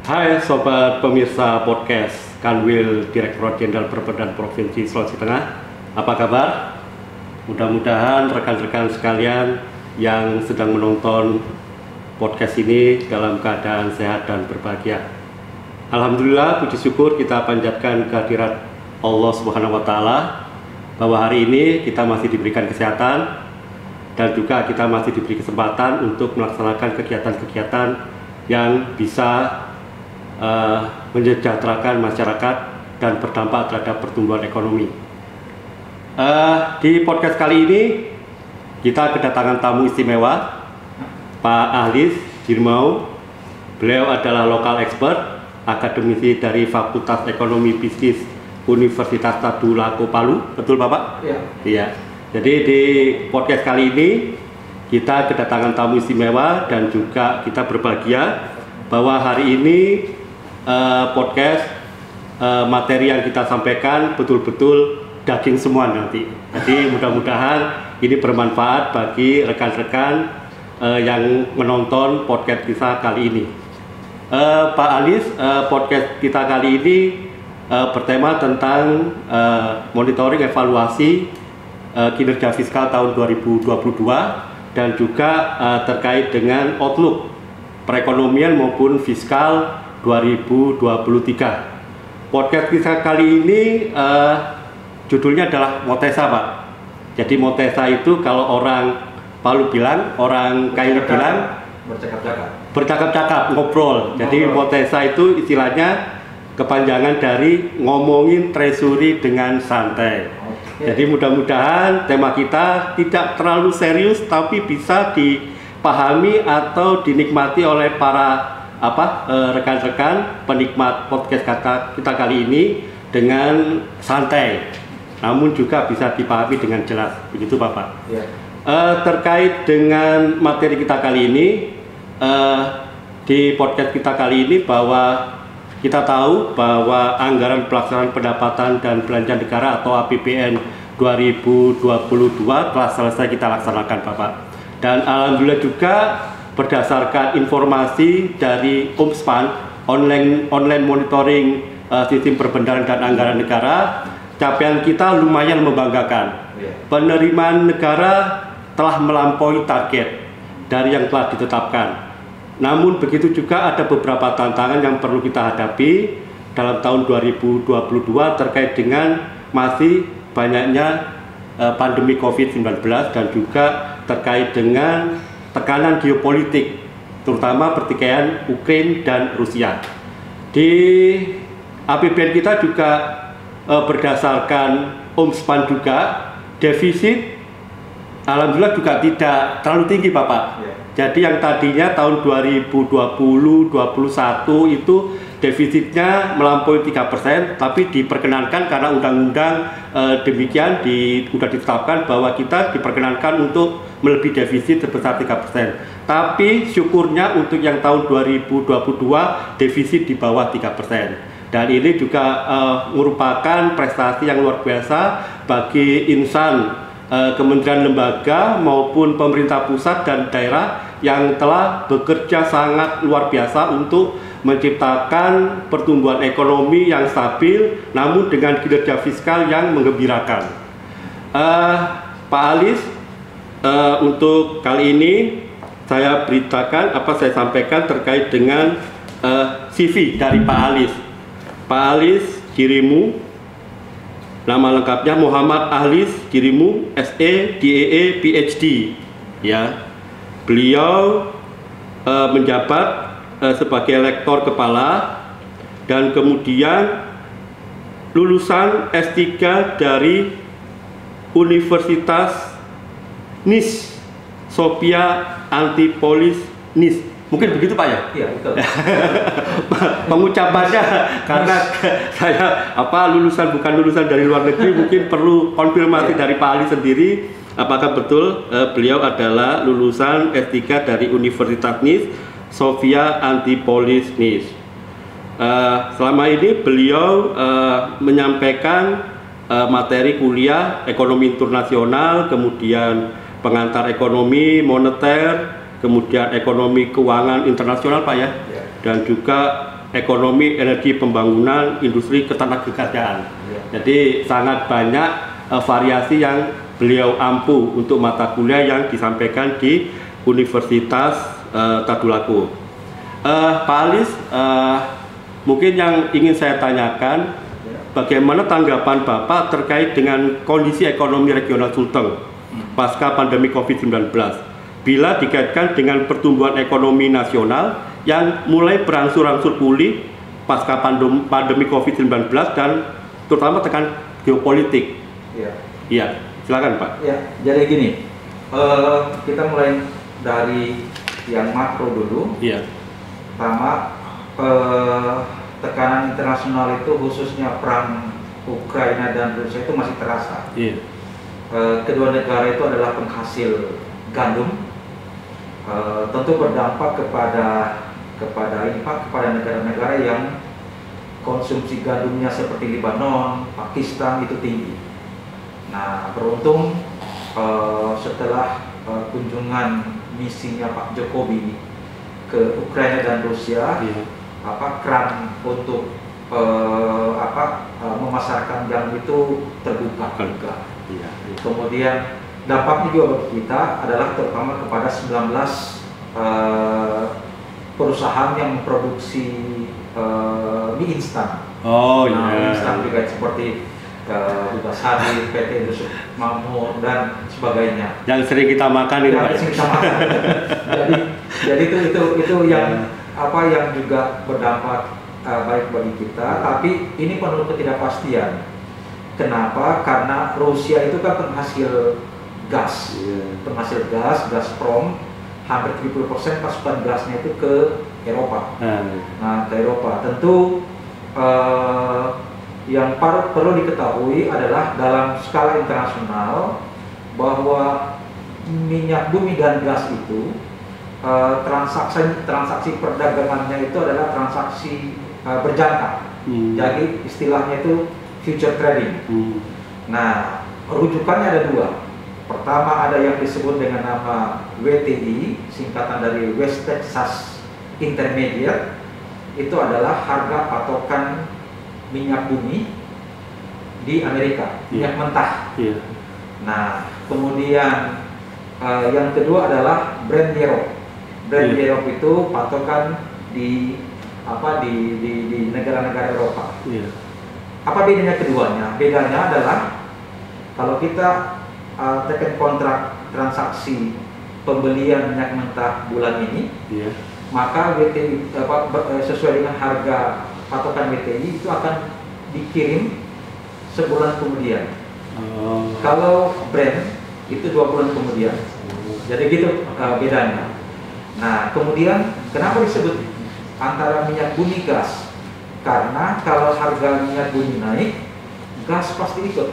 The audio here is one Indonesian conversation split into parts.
Hai sobat pemirsa podcast Kanwil Direktorat Jenderal Perbendaharaan Provinsi Sulawesi Tengah. Apa kabar? Mudah-mudahan rekan-rekan sekalian yang sedang menonton podcast ini dalam keadaan sehat dan berbahagia. Alhamdulillah, puji syukur kita panjatkan kehadirat Allah Subhanahu wa Ta'ala bahwa hari ini kita masih diberikan kesehatan dan juga kita masih diberi kesempatan untuk melaksanakan kegiatan-kegiatan yang bisa mensejahterakan masyarakat dan berdampak terhadap pertumbuhan ekonomi. Di podcast kali ini kita kedatangan tamu istimewa, Pak Ahlis Jirmau. Beliau adalah lokal expert, akademisi dari Fakultas Ekonomi Bisnis Universitas Tadulako Palu. Betul Bapak? Iya. Iya. Jadi di podcast kali ini kita kedatangan tamu istimewa dan juga kita berbahagia bahwa hari ini podcast materi yang kita sampaikan betul-betul daging semua nanti. Jadi mudah-mudahan ini bermanfaat bagi rekan-rekan yang menonton podcast kita kali ini. Pak Ahlis, podcast kita kali ini bertema tentang monitoring evaluasi kinerja fiskal tahun 2022 dan juga terkait dengan outlook perekonomian maupun fiskal 2023. Podcast kita kali ini judulnya adalah Motesa, Pak. Jadi Motesa itu kalau orang Palu bilang, orang Kaili bilang bercakap-cakap, ngobrol. Jadi Motesa itu istilahnya kepanjangan dari ngomongin treasury dengan santai. Jadi mudah-mudahan tema kita tidak terlalu serius tapi bisa dipahami atau dinikmati oleh para rekan-rekan penikmat podcast kita kali ini dengan santai, namun juga bisa dipahami dengan jelas. Begitu Bapak. Ya. Terkait dengan materi kita kali ini, di podcast kita kali ini bahwa kita tahu bahwa anggaran pelaksanaan pendapatan dan belanja negara atau APBN 2022 telah selesai kita laksanakan Bapak. Dan alhamdulillah juga berdasarkan informasi dari Omspan, online monitoring sistem perbendaharaan dan anggaran negara, capaian kita lumayan membanggakan. Penerimaan negara telah melampaui target dari yang telah ditetapkan. Namun begitu juga ada beberapa tantangan yang perlu kita hadapi dalam tahun 2022 terkait dengan masih banyaknya pandemi COVID-19 dan juga terkait dengan tekanan geopolitik, terutama pertikaian Ukraina dan Rusia. Di APBN kita juga berdasarkan Omspan juga defisit alhamdulillah juga tidak terlalu tinggi Bapak. Ya. Jadi yang tadinya tahun 2020-21 itu defisitnya melampaui 3%, tapi diperkenankan karena undang-undang demikian sudah ditetapkan bahwa kita diperkenankan untuk melebihi defisit sebesar 3%. Tapi syukurnya untuk yang tahun 2022 defisit di bawah 3%. Dan ini juga merupakan prestasi yang luar biasa bagi insan kementerian lembaga maupun pemerintah pusat dan daerah yang telah bekerja sangat luar biasa untuk menciptakan pertumbuhan ekonomi yang stabil namun dengan kinerja fiskal yang menggembirakan. Pak Ahlis, untuk kali ini saya saya sampaikan terkait dengan CV dari Pak Ahlis. Pak Ahlis Jirimu, nama lengkapnya Muhammad Ahlis Jirimu, SE, DEE, PhD. Ya, beliau menjabat sebagai lektor kepala dan kemudian lulusan S3 dari Universitas NIS, Sofia Antipolis NIS. Mungkin begitu Pak ya? Iya, betul. Pengucapannya karena saya bukan lulusan dari luar negeri, mungkin perlu konfirmasi dari Pak Ahlis sendiri apakah betul beliau adalah lulusan S3 dari Universitas NIS, Sofia Antipolis NIS. Selama ini beliau menyampaikan materi kuliah ekonomi internasional, kemudian pengantar ekonomi moneter, kemudian ekonomi keuangan internasional Pak ya, dan juga ekonomi, energi, pembangunan, industri, ketenagakerjaan. Jadi sangat banyak variasi yang beliau ampu untuk mata kuliah yang disampaikan di Universitas Tadulako. Pak Alis, mungkin yang ingin saya tanyakan, bagaimana tanggapan Bapak terkait dengan kondisi ekonomi regional Sulteng pasca pandemi COVID-19 bila dikaitkan dengan pertumbuhan ekonomi nasional yang mulai berangsur-angsur pulih pasca pandemi COVID-19 dan terutama tekan geopolitik? Iya, silakan Pak. Ya, jadi gini, kita mulai dari yang makro dulu. Iya. Pertama, tekanan internasional itu khususnya perang Ukraina dan Rusia itu masih terasa. Iya. Kedua negara itu adalah penghasil gandum, tentu berdampak kepada negara-negara yang konsumsi gandumnya seperti Lebanon, Pakistan itu tinggi. Nah, beruntung setelah kunjungan misinya Pak Jokowi ke Ukraina dan Rusia, keran untuk memasarkan gandum itu terbuka. Kemudian dampaknya juga bagi kita adalah terutama kepada 19 perusahaan yang memproduksi mie instan. Mie instan juga seperti Bugasari, PT Industri Makmur dan sebagainya. Yang sering kita makan itu. Jadi itu yang yang juga berdampak baik bagi kita. Tapi ini penuh ketidakpastian. Kenapa? Karena Rusia itu kan penghasil gas, Gazprom, hampir 70% pasokan gasnya itu ke Eropa. Nah, ke Eropa tentu yang perlu diketahui adalah dalam skala internasional bahwa minyak bumi dan gas itu transaksi perdagangannya itu adalah transaksi berjangka. Jadi istilahnya itu future trading. Nah, rujukannya ada dua. Pertama ada yang disebut dengan nama WTI, singkatan dari West Texas Intermediate. Itu adalah harga patokan minyak bumi di Amerika, minyak mentah. Nah, kemudian yang kedua adalah Brent Europe. Brent Europe itu patokan di negara-negara Eropa. Apa bedanya keduanya? Bedanya adalah kalau kita tekan kontrak transaksi pembelian minyak mentah bulan ini, maka WTI sesuai dengan harga patokan WTI itu akan dikirim sebulan kemudian. Kalau Brent itu 2 bulan kemudian. Jadi gitu bedanya. Nah, kemudian kenapa disebut antara minyak bumi gas? Karena kalau harga minyak bumi naik, gas pasti ikut.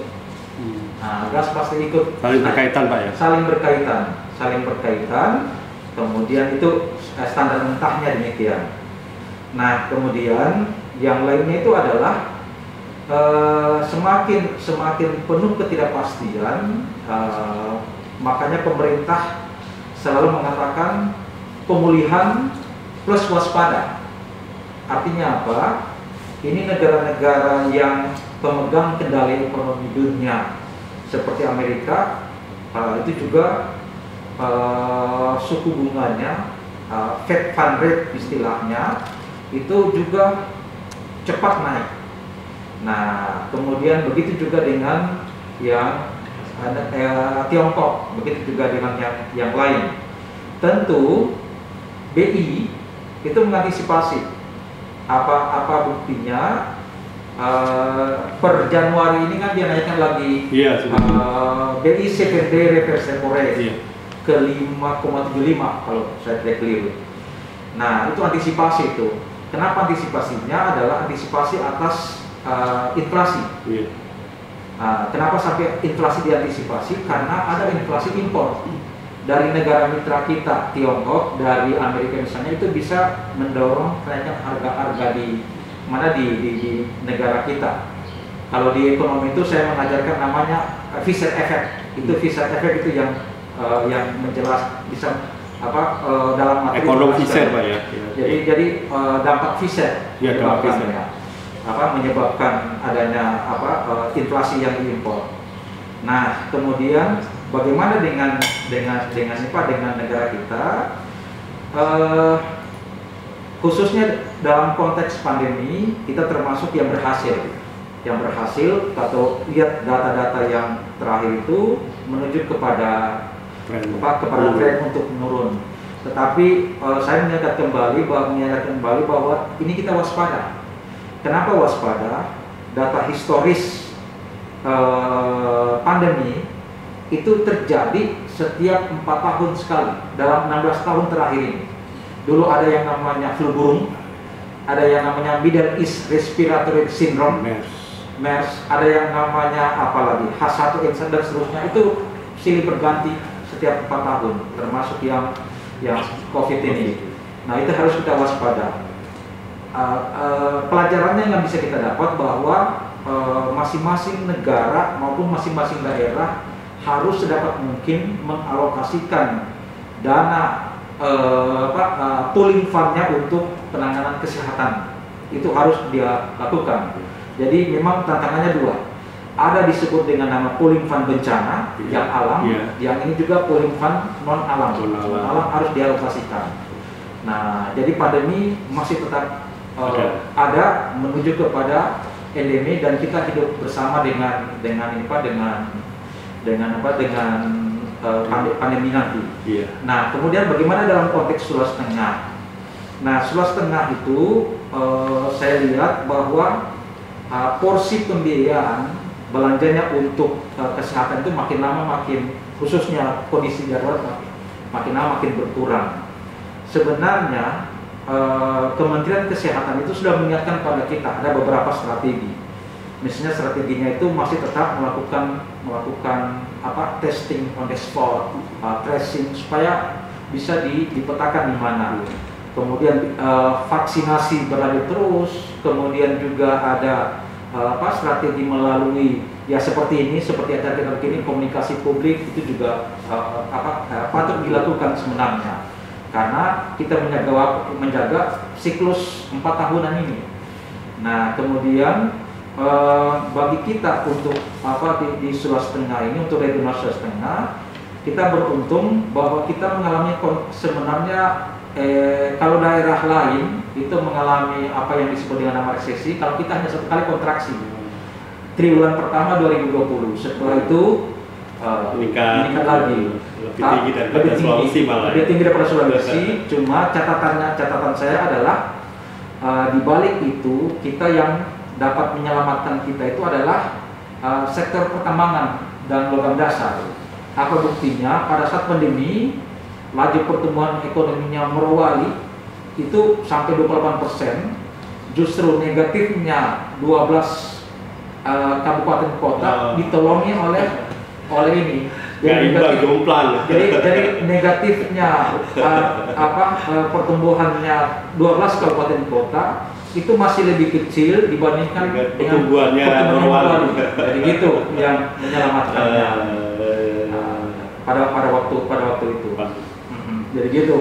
Nah, gas pasti ikut. Saling berkaitan, Pak ya? Saling berkaitan. Kemudian itu standar mentahnya demikian. Nah, kemudian yang lainnya itu adalah semakin penuh ketidakpastian, makanya pemerintah selalu mengatakan pemulihan plus waspada. Artinya apa? Ini negara-negara yang pemegang kendali ekonomi dunia seperti Amerika, itu juga suku bunganya, Fed Fund Rate istilahnya, itu juga cepat naik. Nah, kemudian begitu juga dengan yang Tiongkok, begitu juga dengan yang lain. Tentu BI itu mengantisipasi. Apa buktinya? Per Januari ini kan dia naikkan lagi BI 7-day reverse repo rate ke 5,75 kalau saya tidak keliru. Nah, itu antisipasi itu. Kenapa antisipasinya? Adalah antisipasi atas inflasi. Kenapa sampai inflasi diantisipasi? Karena ada inflasi impor dari negara mitra kita, Tiongkok, dari Amerika misalnya, itu bisa mendorong kenaikan harga-harga di negara kita. Kalau di ekonomi itu saya mengajarkan namanya Fisher effect. Itu Fisher effect itu yang bisa dalam materi ekonom Fisher, Pak ya. Jadi dampak Fisher Ya, dampak Fisher. Menyebabkan adanya inflasi yang diimpor. Nah, kemudian bagaimana dengan negara kita, khususnya dalam konteks pandemi, kita termasuk yang berhasil atau lihat data-data yang terakhir itu menuju kepada tren untuk menurun. Tetapi saya mengingatkan kembali bahwa ini kita waspada. Kenapa waspada? Data historis pandemi itu terjadi setiap 4 tahun sekali dalam 16 tahun terakhir ini. Dulu ada yang namanya flu burung, ada yang namanya Middle East Respiratory Syndrome, MERS, ada yang namanya H1N1 dan seterusnya. Itu silih berganti setiap 4 tahun, termasuk yang COVID ini. Nah, itu harus kita waspada. Pelajarannya yang bisa kita dapat bahwa masing-masing negara maupun masing-masing daerah harus sedapat mungkin mengalokasikan dana pooling fund-nya untuk penanganan kesehatan. Itu harus dia lakukan. Jadi memang tantangannya dua. Ada disebut dengan nama pooling fund bencana yang alam, yang ini juga pooling fund non alam. Non alam harus dialokasikan. Nah, jadi pandemi masih tetap ada menuju kepada endemi dan kita hidup bersama dengan pandemi nanti. Nah, kemudian bagaimana dalam konteks Sulawesi Tengah? Nah, Sulawesi Tengah itu saya lihat bahwa porsi pembiayaan belanjanya untuk kesehatan itu makin lama makin, khususnya kondisi darurat makin lama makin berkurang. Sebenarnya Kementerian Kesehatan itu sudah mengingatkan pada kita ada beberapa strategi. Misalnya strateginya itu masih tetap melakukan testing on the spot, tracing supaya bisa dipetakan di mana. Kemudian vaksinasi berlanjut terus, kemudian juga ada strategi melalui seperti ini, seperti acara kita begini, komunikasi publik itu juga patut dilakukan sebenarnya. Karena kita menjaga siklus 4 tahunan ini. Nah, kemudian bagi kita untuk di Sulawesi Tengah ini, untuk regional Sulawesi Tengah, kita beruntung bahwa kita mengalami sebenarnya kalau daerah lain itu mengalami apa yang disebut dengan nama resesi, kalau kita hanya 1 kali kontraksi. Triwulan pertama 2020, setelah itu meningkat lagi. Lebih tinggi daripada Sulawesi. Cuma catatan saya adalah di balik itu kita yang dapat menyelamatkan kita itu adalah sektor pertambangan dan logam dasar. Apa buktinya? Pada saat pandemi, laju pertumbuhan ekonominya merowali itu sampai 28%, justru negatifnya 12 kabupaten kota ditolongi oleh ini. Jadi negatifnya pertumbuhannya 12 kabupaten kota itu masih lebih kecil dibandingkan dengan pertumbuhannya Morowali. Jadi gitu yang menyelamatkannya pada waktu itu. Jadi gitu,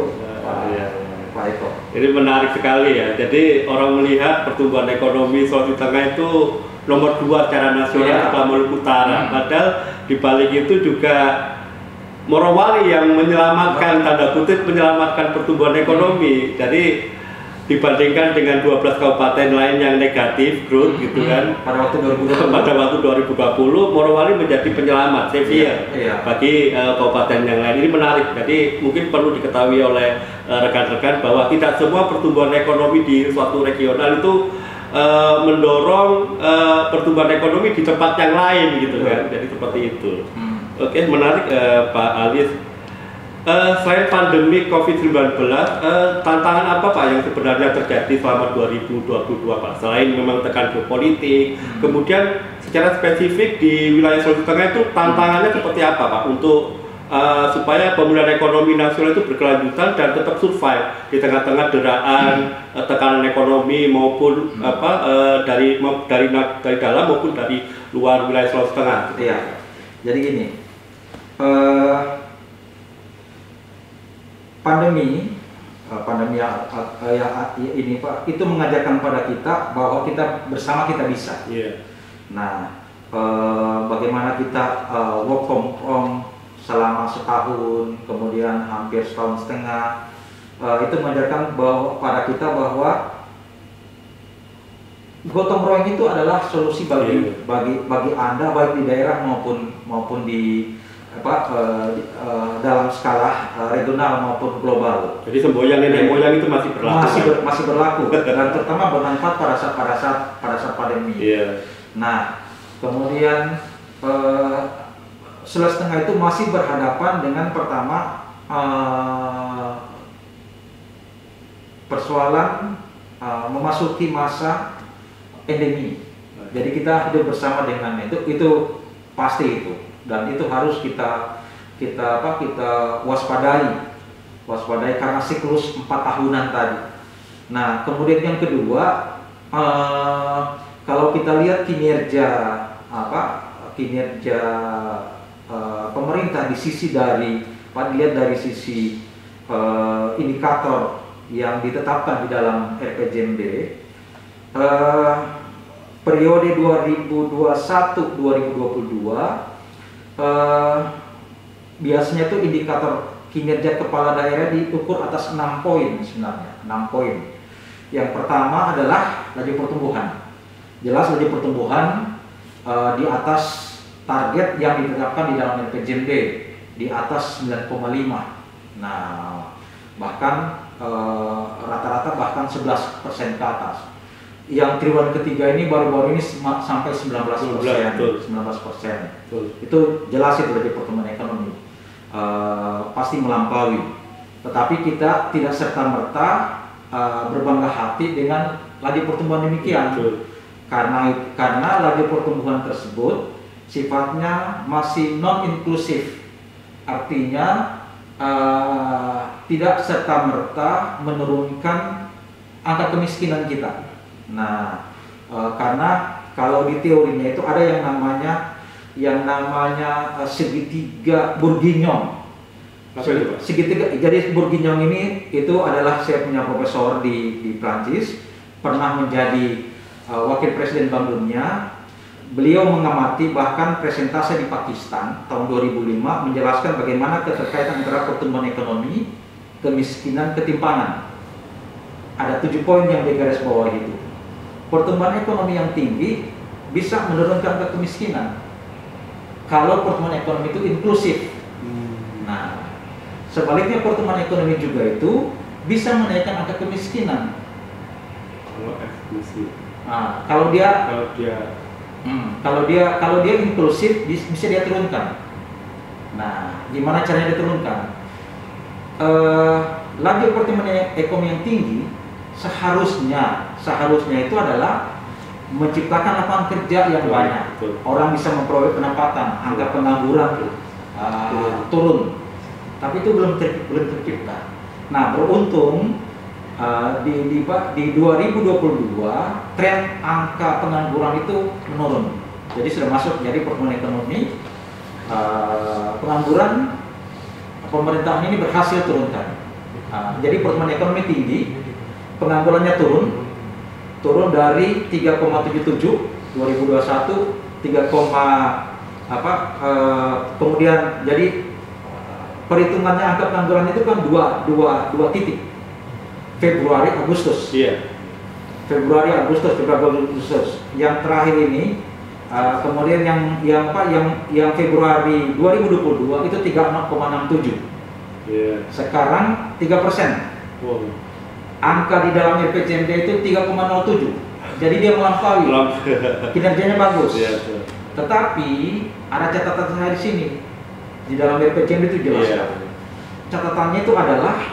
Pak Eko. Ini menarik sekali ya. Jadi orang melihat pertumbuhan ekonomi Sulawesi Tengah itu nomor 2 secara nasional setelah Maluku Utara. Padahal di balik itu juga Morowali yang menyelamatkan, tanda kutip menyelamatkan pertumbuhan ekonomi. Jadi dibandingkan dengan 12 kabupaten lain yang negatif growth gitu kan, pada waktu 2020 Morowali menjadi penyelamat savior bagi kabupaten yang lain. Ini menarik. Jadi mungkin perlu diketahui oleh rekan-rekan bahwa tidak semua pertumbuhan ekonomi di suatu regional itu mendorong pertumbuhan ekonomi di tempat yang lain gitu kan. Jadi seperti itu. Oke, menarik Pak Alis. Selain pandemi COVID-19, tantangan apa Pak yang sebenarnya terjadi selama 2022 Pak? Selain memang tekan geopolitik, kemudian secara spesifik di wilayah Sulawesi Tengah itu tantangannya seperti apa Pak untuk supaya pemulihan ekonomi nasional itu berkelanjutan dan tetap survive di tengah-tengah deraan tekanan ekonomi maupun dari dalam maupun dari luar wilayah Sulawesi Tengah? Iya. Jadi gini. pandemi ini Pak, itu mengajarkan pada kita bahwa kita bersama kita bisa. Nah, bagaimana kita work from home selama setahun, kemudian hampir setahun setengah, itu mengajarkan bahwa pada kita bahwa gotong royong itu adalah solusi bagi Anda, baik di daerah maupun di dalam skala regional maupun global. Jadi semboyan nenek moyang itu masih berlaku. Masih berlaku dan terutama bermanfaat pada saat pandemi. Nah, kemudian setengah itu masih berhadapan dengan pertama persoalan memasuki masa endemi. Jadi kita hidup bersama dengan itu pasti itu. Dan itu harus kita waspadai karena siklus 4 tahunan tadi. Nah, kemudian yang kedua, kalau kita lihat kinerja pemerintah dilihat dari sisi indikator yang ditetapkan di dalam RPJMD, periode 2021-2022 biasanya itu indikator kinerja kepala daerah diukur atas 6 poin sebenarnya, 6 poin. Yang pertama adalah laju pertumbuhan. Jelas laju pertumbuhan di atas target yang ditetapkan di dalam RPJMD, di atas 9,5. Nah, bahkan rata-rata bahkan 11% ke atas. Yang triwulan ketiga ini baru-baru ini sampai 19%. Itu jelas itu dari pertumbuhan ekonomi pasti melampaui. Tetapi kita tidak serta-merta berbangga hati dengan laju pertumbuhan demikian. Karena laju pertumbuhan tersebut sifatnya masih non-inklusif. Artinya tidak serta-merta menurunkan angka kemiskinan kita. Nah, karena kalau di teorinya itu ada yang namanya segitiga Bourguignon. Segitiga, jadi Bourguignon ini itu adalah saya punya profesor di Prancis, pernah menjadi wakil presiden Bank Dunia. Beliau mengamati bahkan presentase di Pakistan tahun 2005 menjelaskan bagaimana keterkaitan antara pertumbuhan ekonomi, kemiskinan, ketimpangan. Ada 7 poin yang digarisbawahi itu. Pertumbuhan ekonomi yang tinggi bisa menurunkan kemiskinan kalau pertumbuhan ekonomi itu inklusif. Nah, sebaliknya pertumbuhan ekonomi juga itu bisa menaikkan angka kemiskinan. Nah, kalau dia inklusif bisa dia turunkan. Nah, gimana caranya diturunkan? Laju pertumbuhan ekonomi yang tinggi seharusnya itu adalah menciptakan lapangan kerja yang banyak. Orang bisa memperoleh pendapatan, angka pengangguran turun. Tapi itu belum tercipta. Nah, beruntung di 2022 tren angka pengangguran itu menurun. Jadi sudah masuk jadi pertumbuhan ekonomi, pengangguran pemerintahan ini berhasil turunkan. Jadi pertumbuhan ekonomi tinggi, penganggurannya turun dari 3,77 2021 kemudian jadi perhitungannya angka pengangguran itu kan dua titik, Februari Agustus. Februari Agustus. Yang terakhir ini kemudian yang Februari 2022 itu 3,67. Sekarang 3%. Angka di dalam RPJMD itu 3,07. Jadi dia melampaui. Kinerjanya bagus. Tetapi ada catatan saya di sini. Di dalam RPJMD itu jelas. Catatannya itu adalah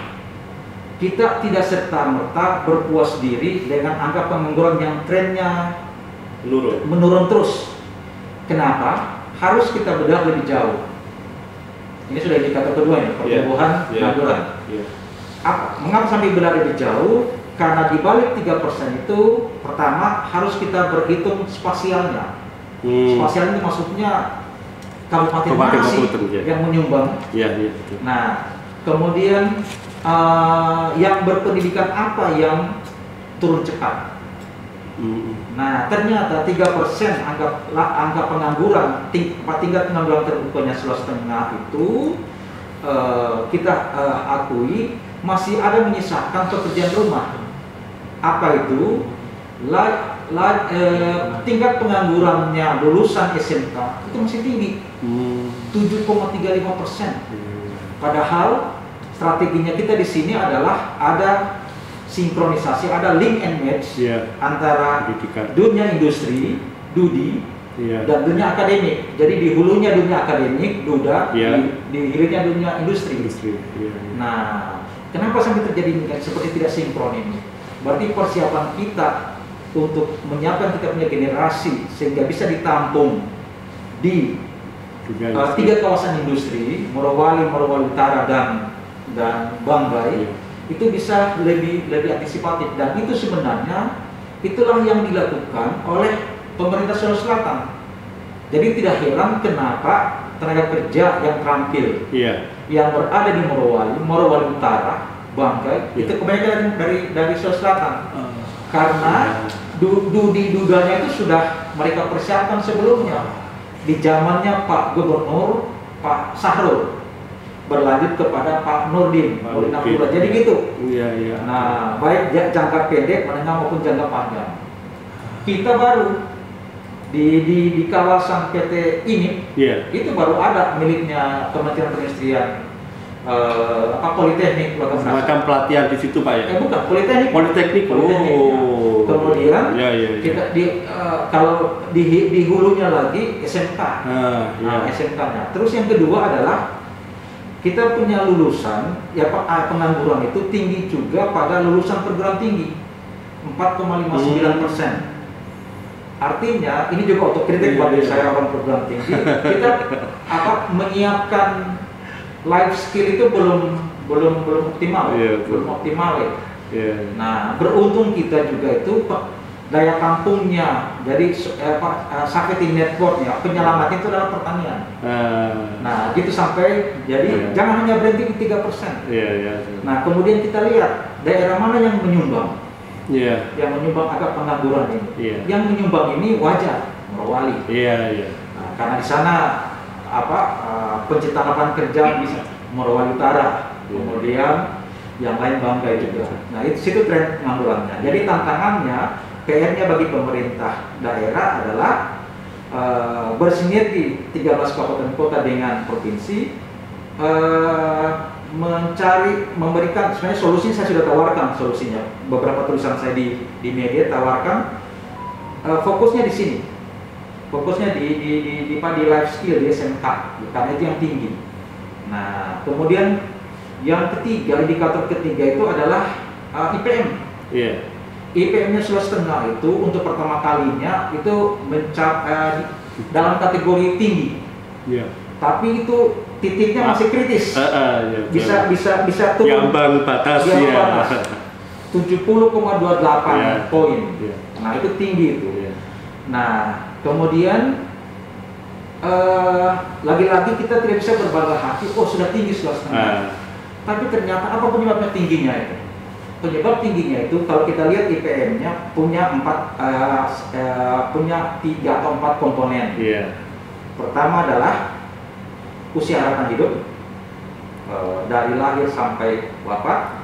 kita tidak serta-merta berpuas diri dengan angka pengangguran yang trennya menurun terus. Kenapa? Harus kita bedah lebih jauh. Ini sudah indikator kedua ya, pertumbuhan pengangguran. Mengapa sampai bedah lebih jauh? Karena di balik 3% itu pertama harus kita berhitung spasialnya. Spasial itu maksudnya kabupaten mana sih yang menyumbang. Nah, kemudian yang berpendidikan apa yang turun cepat. Nah, ternyata 3% angka pengangguran, tingkat pengangguran terbukanya Sulawesi Tengah itu kita akui masih ada menyisakan pekerjaan rumah. Apa itu? Tingkat penganggurannya lulusan SMK itu masih tinggi, 7,35%. Padahal strateginya kita di sini adalah ada sinkronisasi, ada link and match antara dunia industri, dan dunia akademik. Jadi di hulunya dunia akademik, di hilirnya dunia industri. Nah, kenapa sampai terjadi seperti tidak sinkron ini? Berarti persiapan kita untuk menyiapkan kita punya generasi sehingga bisa ditampung di 3 kawasan industri, Morowali, Morowali Utara, dan Banggai, itu bisa lebih antisipatif. Dan itu sebenarnya itulah yang dilakukan oleh pemerintah Sulawesi Selatan. Jadi tidak heran kenapa tenaga kerja yang terampil yang berada di Morowali Utara, Banggai, itu kebanyakan dari Sulawesi Selatan. Karena dudanya itu sudah mereka persiapkan sebelumnya di zamannya Pak Gubernur Pak Sahrul, berlanjut kepada Pak Nurdin Abdullah. Jadi gitu. Nah, baik jangka pendek, menengah maupun jangka panjang. Kita baru di kawasan PT ini, itu baru ada miliknya Kementerian Perindustrian, Politeknik. Semacam pelatihan di situ, Pak, ya? Bukan, Politeknik. Oh. Kemudian kita kalau di hulunya lagi SMK, SMK-nya. Terus yang kedua adalah kita punya lulusan, pengangguran itu tinggi juga pada lulusan perguruan tinggi, 4,59%. Artinya ini juga otokritik bagi saya orang perguruan tinggi. Kita menyiapkan life skill itu belum optimal, belum optimal ya. Nah, beruntung kita juga itu daya tampungnya, jadi safety networknya, penyelamat itu adalah pertanian. Nah, gitu sampai jadi jangan hanya berhenti di 3%. Nah, kemudian kita lihat daerah mana yang menyumbang, yang menyumbang agak pengangguran ini. Yang menyumbang ini wajar, Morowali. Nah, karena di sana penciptaan lapangan kerja di Morowali Utara, kemudian yang lain Banggai juga. Nah, itu situ tren penganggurannya. Jadi tantangannya, PR-nya bagi pemerintah daerah adalah bersinergi 13 kabupaten kota dengan provinsi, memberikan sebenarnya solusi. Saya sudah tawarkan solusinya. Beberapa tulisan saya di media tawarkan, fokusnya di sini. Fokusnya di life skill di SMK, karena itu yang tinggi. Nah, kemudian yang ketiga, indikator ketiga itu adalah IPM. IPM-nya Sulawesi Tengah itu untuk pertama kalinya itu dalam kategori tinggi. Tapi itu titiknya masih kritis. Bisa turun. Ambang batas. 70,28 poin. Nah, itu tinggi itu. Nah, kemudian lagi-lagi kita tidak bisa berbangga hati, sudah tinggi Sulawesi Tengah. Tapi ternyata apa penyebabnya tingginya itu? Penyebab tingginya itu kalau kita lihat IPM-nya punya 3 atau 4 komponen. Pertama adalah usia harapan hidup, dari lahir sampai wafat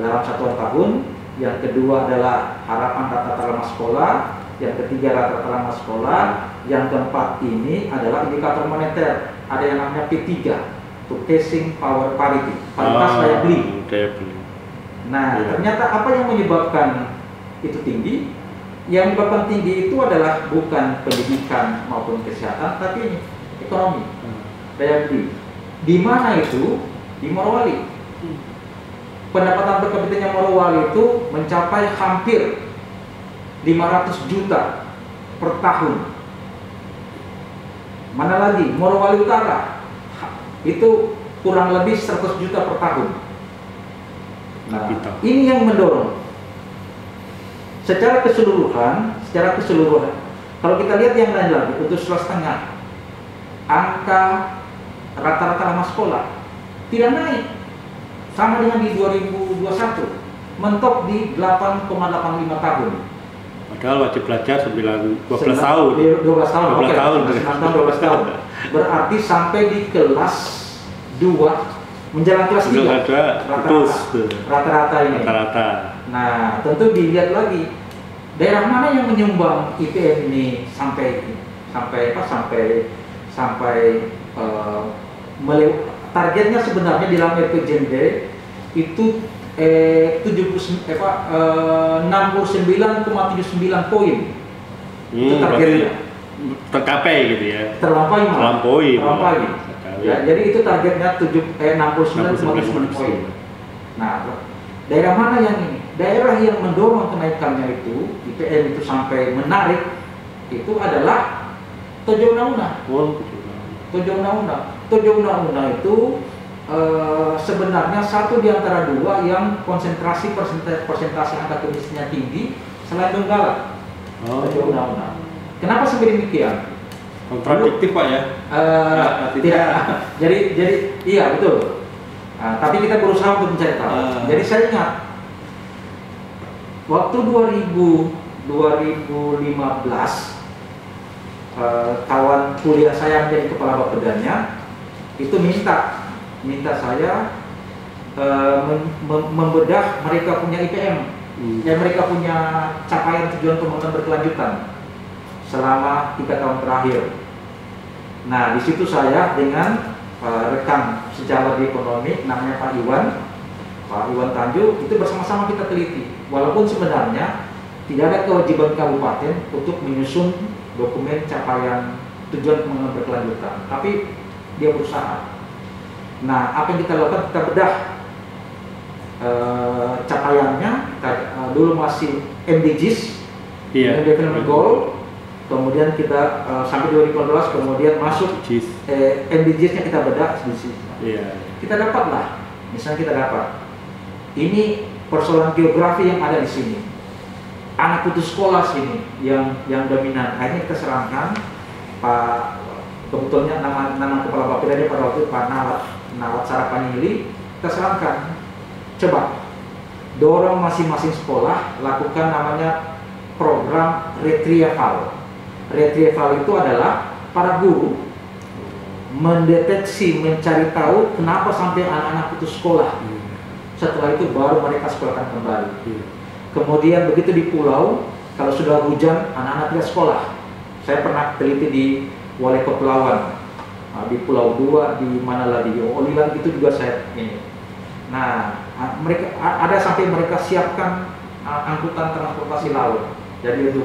dalam 1 tahun. Yang kedua adalah harapan rata-rata lama sekolah. Yang ketiga rata-rata lama sekolah. Yang keempat ini adalah indikator moneter. Ada yang namanya P3, Purchasing Power Parity, paritas daya beli. Nah, ternyata apa yang menyebabkan itu tinggi? Yang menyebabkan tinggi itu adalah bukan pendidikan maupun kesehatan, tapi ekonomi, daya beli. Di mana itu? Di Morowali. Pendapatan per kapitanya Morowali itu mencapai hampir 500 juta per tahun. Mana lagi? Morowali Utara itu kurang lebih 100 juta per tahun. Nah, ini yang mendorong secara keseluruhan. Kalau kita lihat yang lain lagi, untuk Sulawesi Tengah, angka rata-rata lama sekolah tidak naik. sama dengan di 2021, mentok di 8,85 tahun. Padahal wajib belajar 12 tahun. 12 tahun. 12 tahun. 12 tahun. Berarti sampai di kelas 2 menjelang kelas 3 rata-rata ini. Rata-rata. Nah, tentu dilihat lagi daerah mana yang menyumbang IPM ini sampai targetnya sebenarnya di dalam RPJMD itu 69,79 poin. Itu targetnya. Tercapai gitu ya. Terlampaui. Ya, jadi itu targetnya 69,9 poin. Nah, daerah mana yang ini? Daerah yang mendorong kenaikannya itu IPM itu sampai menarik itu adalah Tojo Una-Una. Tojo Una-Una itu sebenarnya satu di antara dua yang konsentrasi persentase angka kemiskinan tinggi selain Donggala. Tojo Una-Una. Kenapa seperti demikian? Kontradiktif Pak ya? Tidak. Jadi iya betul. Tapi kita berusaha untuk mencari tahu. Jadi saya ingat waktu 2015 kawan kuliah saya menjadi kepala bapedanya itu minta saya membedah mereka punya IPM, dan mereka punya capaian tujuan pembangunan berkelanjutan selama 3 tahun terakhir. Nah, di situ saya dengan rekan sejawat di ekonomi namanya Pak Iwan Tanju itu bersama-sama kita teliti. Walaupun sebenarnya tidak ada kewajiban kabupaten untuk menyusun dokumen capaian tujuan pembangunan berkelanjutan, tapi dia berusaha. Nah, apa yang kita lakukan, kita bedah capaiannya. Dulu masih MDGs, Development Goal. Kemudian kita sampai 2015, kemudian masuk MDGs-nya kita bedah. Kita dapatlah, misalnya kita dapat ini persoalan geografi yang ada di sini, anak putus sekolah sini yang dominan. Akhirnya kita serahkan Pak, kebetulannya nama kepala bapedanya pada waktu Pak Nawat Sarapanyili, kita serahkan, coba dorong masing-masing sekolah lakukan namanya program retrieval. Retrieval itu adalah para guru mendeteksi, mencari tahu kenapa sampai anak-anak putus sekolah. Setelah itu baru mereka sekolahkan kembali. Kemudian begitu di pulau, kalau sudah hujan anak-anak tidak sekolah. Saya pernah teliti di Walai Kepulauan, di Pulau 2, di mana lagi, di Olilan itu juga saya ini. Nah, mereka ada sampai mereka siapkan angkutan transportasi laut. Jadi itu,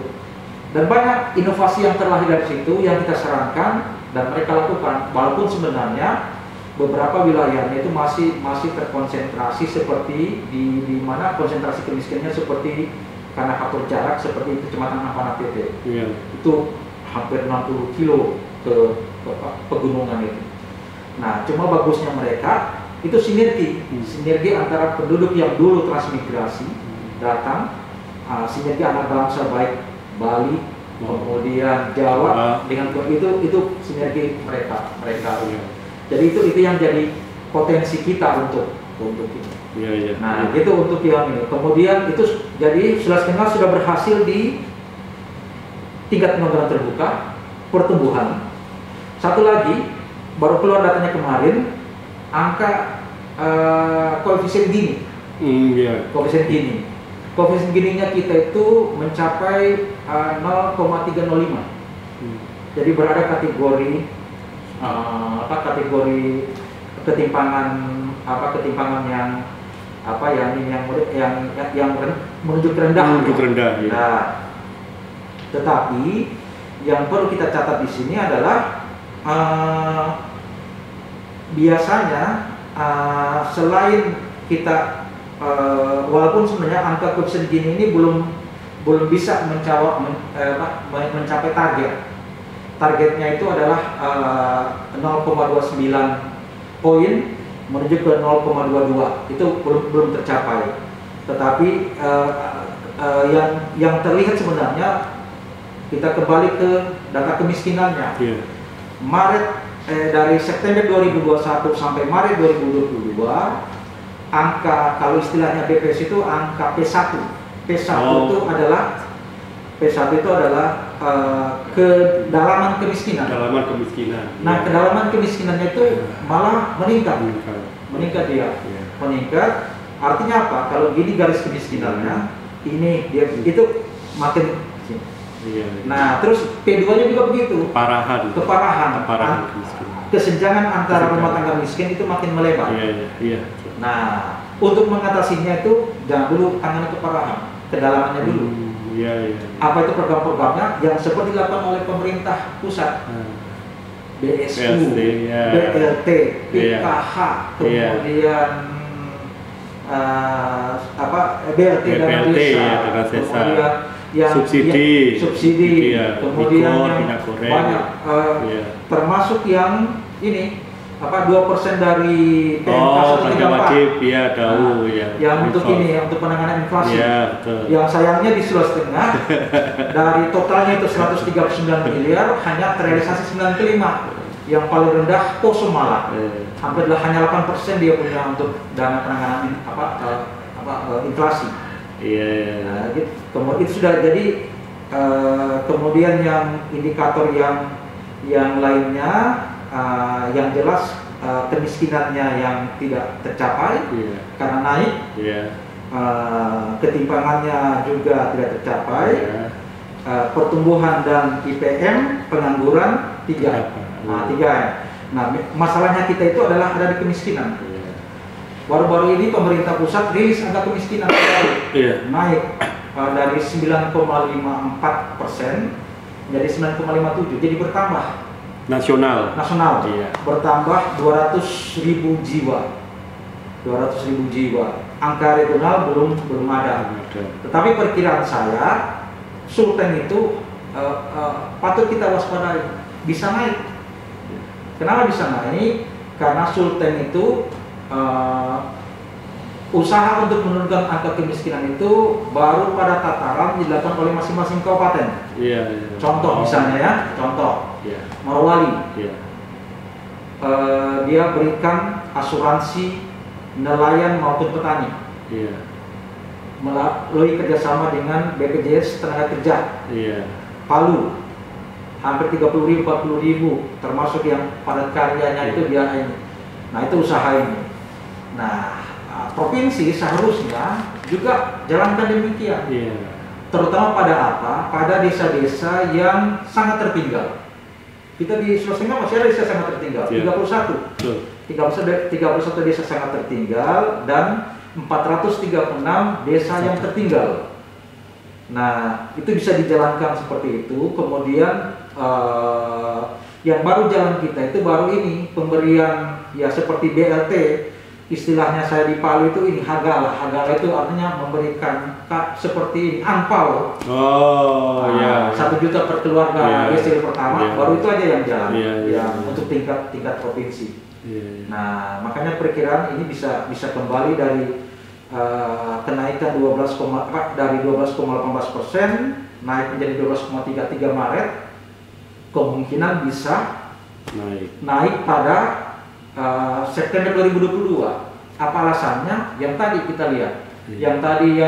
dan banyak inovasi yang terlahir dari situ yang kita sarankan dan mereka lakukan. Walaupun sebenarnya beberapa wilayahnya itu masih terkonsentrasi seperti di mana konsentrasi kemiskinannya seperti karena faktor jarak seperti Kecamatan Ampana PT. Itu hampir 60 kilo ke pegunungan itu. Nah, cuma bagusnya mereka itu sinergi antara penduduk yang dulu transmigrasi datang, sinergi anak bangsa baik Bali, kemudian Jawa dengan itu sinergi mereka. Jadi itu yang jadi potensi kita untuk ini. Nah, itu untuk yang ini. Kemudian itu jadi sudah berhasil di tingkat pengangguran terbuka, pertumbuhan. Satu lagi, baru keluar datanya kemarin, angka koefisien Gini. Koefisien Gininya kita itu mencapai 0,305. Jadi berada kategori kategori ketimpangan yang menuju ke rendah. Nah, tetapi yang perlu kita catat di sini adalah biasanya selain kita walaupun sebenarnya angka koefisien Gini ini belum bisa mencapai target. Targetnya itu adalah 0,29 poin menuju ke 0,22. Itu belum tercapai. Tetapi yang terlihat sebenarnya kita kembali ke data kemiskinannya. Maret dari September 2021 sampai Maret 2022 angka, kalau istilahnya BPS itu angka P1. P1 itu adalah kedalaman kemiskinan. Kedalaman kemiskinan. Nah, kedalaman kemiskinannya itu malah meningkat dia. Meningkat. Artinya apa? Kalau gini garis kemiskinannya, ini dia itu makin. Nah, terus P2-nya juga begitu. Keparahan kemiskinan. Kesenjangan antara rumah tangga miskin itu makin melebar. Nah, untuk mengatasinya itu jangan dulu tangani keparahan, kedalamannya dulu. Apa itu program-programnya yang seperti dilakukan oleh pemerintah pusat, BSU, BLT, PKH, kemudian BLT dana desa, kemudian yang subsidi, kemudian yang banyak, termasuk yang ini 2% dari PMK 134 yang untuk ini, yang untuk penanganan inflasi. Yang sayangnya di Sulawesi Tengah dari totalnya itu 139 miliar hanya terrealisasi 95. Yang paling rendah Poso Malang, hampirlah hanya 8% dia punya untuk dana penanganan inflasi. Nah, gitu. Kemudian itu sudah jadi, kemudian yang indikator yang lainnya, yang jelas kemiskinannya yang tidak tercapai karena naik, ketimpangannya juga tidak tercapai, pertumbuhan dan IPM, pengangguran 3. Nah, masalahnya kita itu adalah ada di kemiskinan. Baru-baru ini pemerintah pusat rilis angka kemiskinan naik dari 9,54% menjadi 9,57, jadi bertambah. Nasional bertambah 200.000 jiwa. 200.000 jiwa. Angka regional belum ada. Tetapi perkiraan saya, Sulteng itu patut kita waspadai, bisa naik. Kenapa bisa naik? Karena Sulteng itu usaha untuk menurunkan angka kemiskinan itu baru pada tataran dilakukan oleh masing-masing kabupaten. Contoh misalnya Morowali, dia berikan asuransi nelayan maupun petani melalui kerjasama dengan BPJS Tenaga Kerja. Palu hampir 30.000, 40.000, termasuk yang padat karyanya itu dia ini. Nah, itu usaha ini. Nah, provinsi seharusnya juga jalankan demikian. Terutama pada apa? Pada desa-desa yang sangat tertinggal. Kita di Sulawesi Tengah masih ada desa sangat tertinggal, 31 desa sangat tertinggal dan 436 desa yang tertinggal. Nah, itu bisa dijalankan seperti itu. Kemudian yang baru jalan kita itu baru ini pemberian ya seperti BLT, istilahnya saya di Palu itu ini hagala itu artinya memberikan seperti ini angpau. 1 juta per keluarga desil pertama, baru itu aja yang jalan yang untuk tingkat provinsi. Nah, makanya perkiraan ini bisa kembali dari kenaikan 12,18% naik menjadi 12,33 Maret, kemungkinan bisa naik pada September 2022. Apa alasannya? Yang tadi kita lihat, yang tadi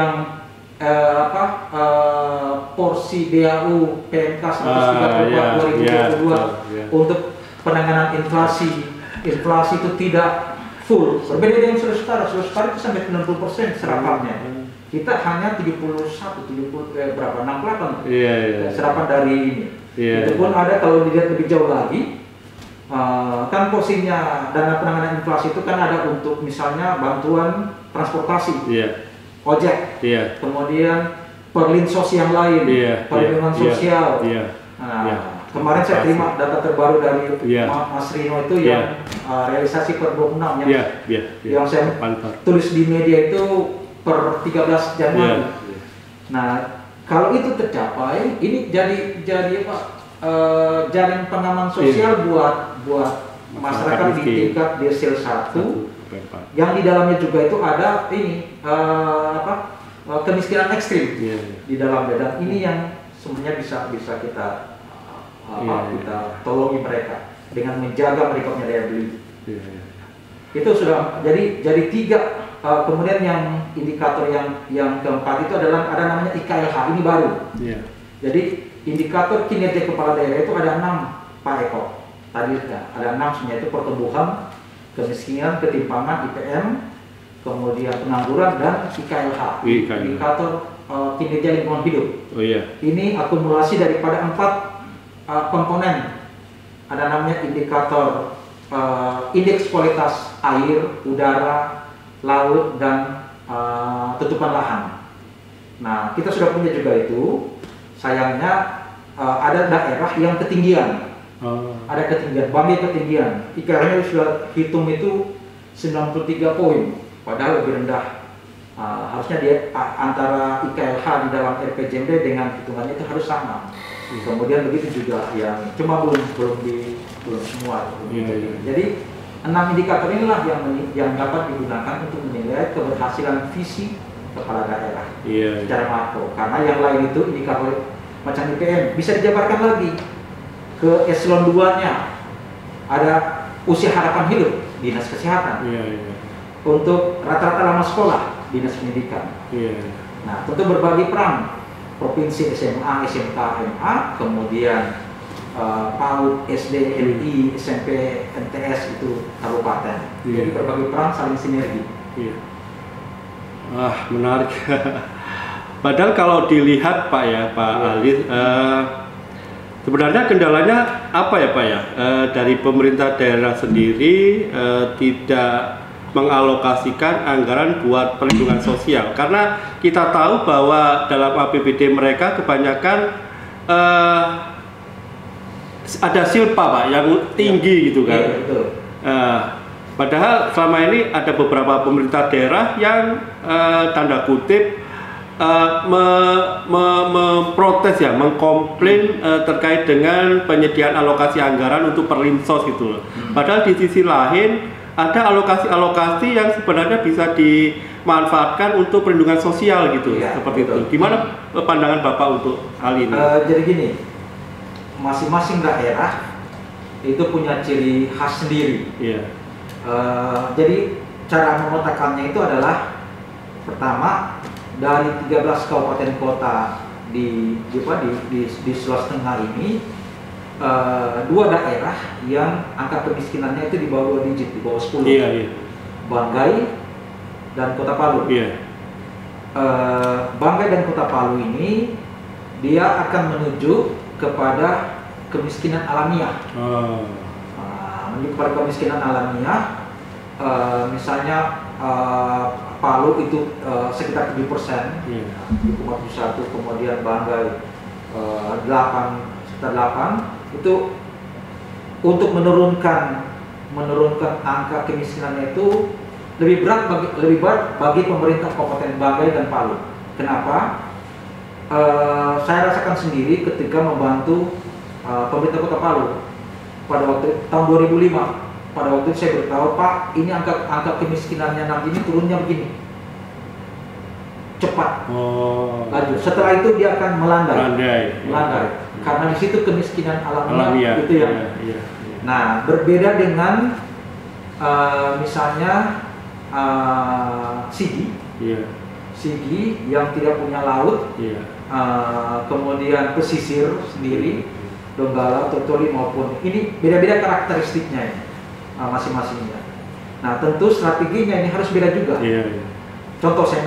porsi DAU PMK 134 2022 untuk penanganan inflasi itu tidak full. Berbeda dengan Sulawesi Utara itu sampai 90% serapannya. Kita hanya 68 serapan dari ini. Itu pun ada kalau dilihat lebih jauh lagi, kan porsinya dana penanganan inflasi itu kan ada untuk misalnya bantuan transportasi, ojek, kemudian perlinsos yang lain, perlindungan sosial. Kemarin saya terima data terbaru dari Mas Rino itu yang realisasi per 26 yang saya tulis di media itu per 13 Januari. Nah, kalau itu tercapai, ini jadi jaring pengaman sosial buat masyarakat di tingkat desil 1, yang di dalamnya juga itu ada ini kemiskinan ekstrim di dalamnya, dan ini yang sebenarnya bisa kita kita tolongi mereka dengan menjaga mereka punya daya beli. Itu sudah jadi 3 kemudian yang indikator yang keempat itu adalah ada namanya IKLH, ini baru. Iya. Jadi indikator kinerja kepala daerah itu ada 6 Pak Eko. Tadi ada 6 sebenarnya, itu pertumbuhan, kemiskinan, ketimpangan, IPM, kemudian pengangguran, dan IKLH, indikator kinerja lingkungan hidup. Oh iya. Ini akumulasi daripada 4 komponen. Ada namanya indikator indeks kualitas air, udara, laut, dan tutupan lahan. Nah, kita sudah punya juga itu. Sayangnya ada daerah yang ketinggian. Ada ketinggian, Banggai ketinggian. IKL-nya sudah hitung itu 93 poin, padahal lebih rendah. Harusnya dia antara IKLH di dalam RPJMD dengan hitungannya itu harus sama. Kemudian begitu juga yang cuma belum semua. Jadi 6 indikator inilah yang dapat digunakan untuk menilai keberhasilan visi kepala daerah secara makro. Karena yang lain itu indikator macam IPM bisa dijabarkan lagi ke eselon 2-nya. Ada usia harapan hidup, dinas kesehatan. Untuk rata-rata lama sekolah, dinas pendidikan. Nah, tentu berbagi peran provinsi, SMA, SMK, MA, kemudian PAUD, SD, LI, SMP, MTS itu kabupaten. Jadi berbagi peran, saling sinergi. Menarik. Padahal kalau dilihat Pak ya, Pak Ali, sebenarnya kendalanya apa ya Pak ya? Dari pemerintah daerah sendiri tidak mengalokasikan anggaran buat perlindungan sosial, karena kita tahu bahwa dalam APBD mereka kebanyakan ada silpa Pak yang tinggi gitu kan. Padahal selama ini ada beberapa pemerintah daerah yang tanda kutip memprotes ya, mengkomplain terkait dengan penyediaan alokasi anggaran untuk perlinsos gitu loh. Padahal di sisi lain ada alokasi-alokasi yang sebenarnya bisa dimanfaatkan untuk perlindungan sosial gitu, seperti itu. Gimana pandangan Bapak untuk hal ini? Jadi gini, masing-masing daerah itu punya ciri khas sendiri. Jadi cara memetakannya itu adalah pertama dari 13 kabupaten kota di Sulawesi Tengah ini, 2 daerah yang angka kemiskinannya itu di bawah 2 digit, di bawah 10. Banggai dan Kota Palu. Banggai dan Kota Palu ini dia akan menuju kepada kemiskinan alamiah. Menuju kepada kemiskinan alamiah, misalnya Palu itu sekitar 7%, 7,71, kemudian Banggai 8, itu untuk menurunkan angka kemiskinannya itu lebih berat bagi pemerintah Kabupaten Banggai dan Palu. Kenapa? Saya rasakan sendiri ketika membantu pemerintah Kota Palu pada waktu tahun 2005. Pada waktu itu saya beritahu, Pak, ini angka kemiskinannya nanti ini turunnya begini, cepat. Lanjut. Setelah itu dia akan melandai. Karena di situ kemiskinan alamiah itu yang. Nah, berbeda dengan misalnya Sigi, Sigi yang tidak punya laut, kemudian pesisir sendiri, Donggala, Totoli maupun ini beda-beda karakteristiknya ini, masing-masingnya. Nah, tentu strateginya ini harus beda juga. Contoh saya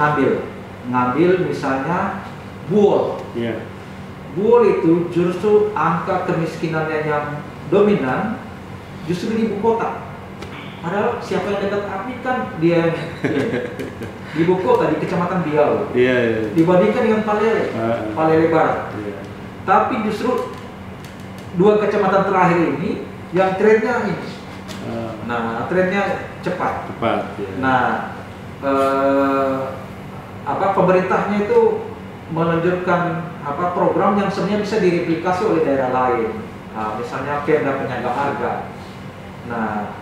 ngambil misalnya Buol. Buol itu justru angka kemiskinannya yang dominan justru di ibu kota. Padahal siapa yang dekat api kan dia di ibu kota, di Kecamatan Biau. Dibandingkan dengan Palele Barat. Tapi justru 2 kecamatan terakhir ini yang trennya ini. Nah, trennya cepat. Nah, pemerintahnya itu meluncurkan program yang sebenarnya bisa direplikasi oleh daerah lain. Misalnya Perda Penyangga Harga. Nah,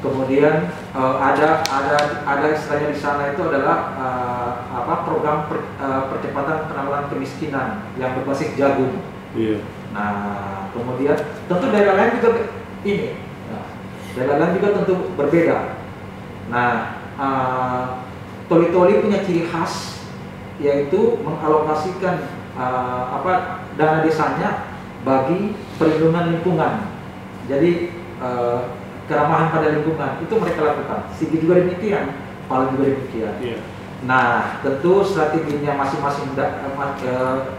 kemudian ada istilahnya di sana itu adalah program percepatan penanggulangan kemiskinan yang berbasis jagung. Nah, kemudian tentu daerah lain juga ini. Daerah lain juga tentu berbeda. Nah, Toli-Toli punya ciri khas, yaitu mengalokasikan dana desanya bagi perlindungan lingkungan. Jadi keramahan pada lingkungan itu mereka lakukan. Sigi juga demikian, Palu juga demikian. Yeah. Nah, tentu strateginya masing-masing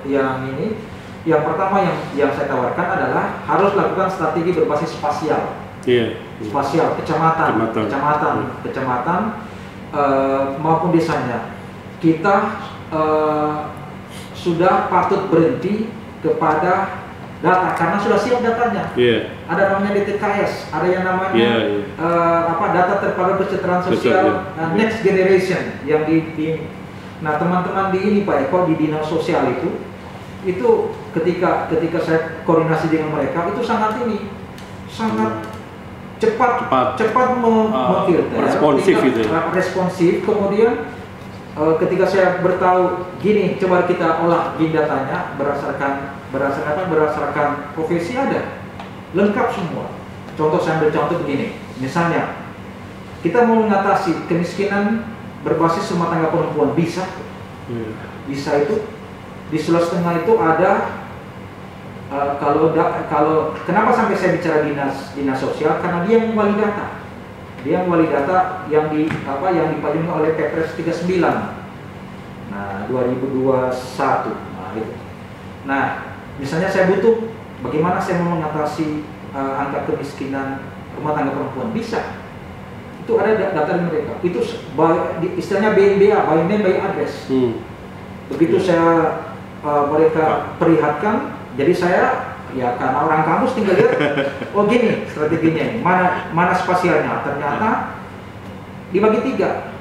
yang ini, yang pertama yang saya tawarkan adalah harus lakukan strategi berbasis spasial. Yeah. Spasial, kecamatan maupun desanya. Kita sudah patut berhenti kepada data karena sudah siap datanya. Yeah. Ada namanya DTKS, ada yang namanya data terpadu kesejahteraan sosial next generation yang nah teman-teman di ini Pak Eko di dinas sosial itu ketika saya koordinasi dengan mereka itu sangat cepat memfilter, responsif. Kemudian ketika saya bertahu gini, coba kita olah gini datanya berdasarkan profesi ada lengkap semua. Saya ambil contoh begini, misalnya kita mau mengatasi kemiskinan berbasis rumah tangga perempuan bisa itu di Sulawesi Tengah itu ada. Kalau kenapa sampai saya bicara dinas sosial, karena dia yang wali data. Dia wali data yang dipayungi oleh Kepres 39. Nah, 2021. Nah, itu. Nah, misalnya saya butuh bagaimana saya mau mengatasi angka kemiskinan rumah tangga perempuan, bisa. Itu ada data dari mereka. Itu istilahnya BNBA, by name by address. Begitu saya mereka perlihatkan, jadi saya karena orang kampus tinggal lihat, oh gini strateginya ini, mana spasialnya, ternyata dibagi 3.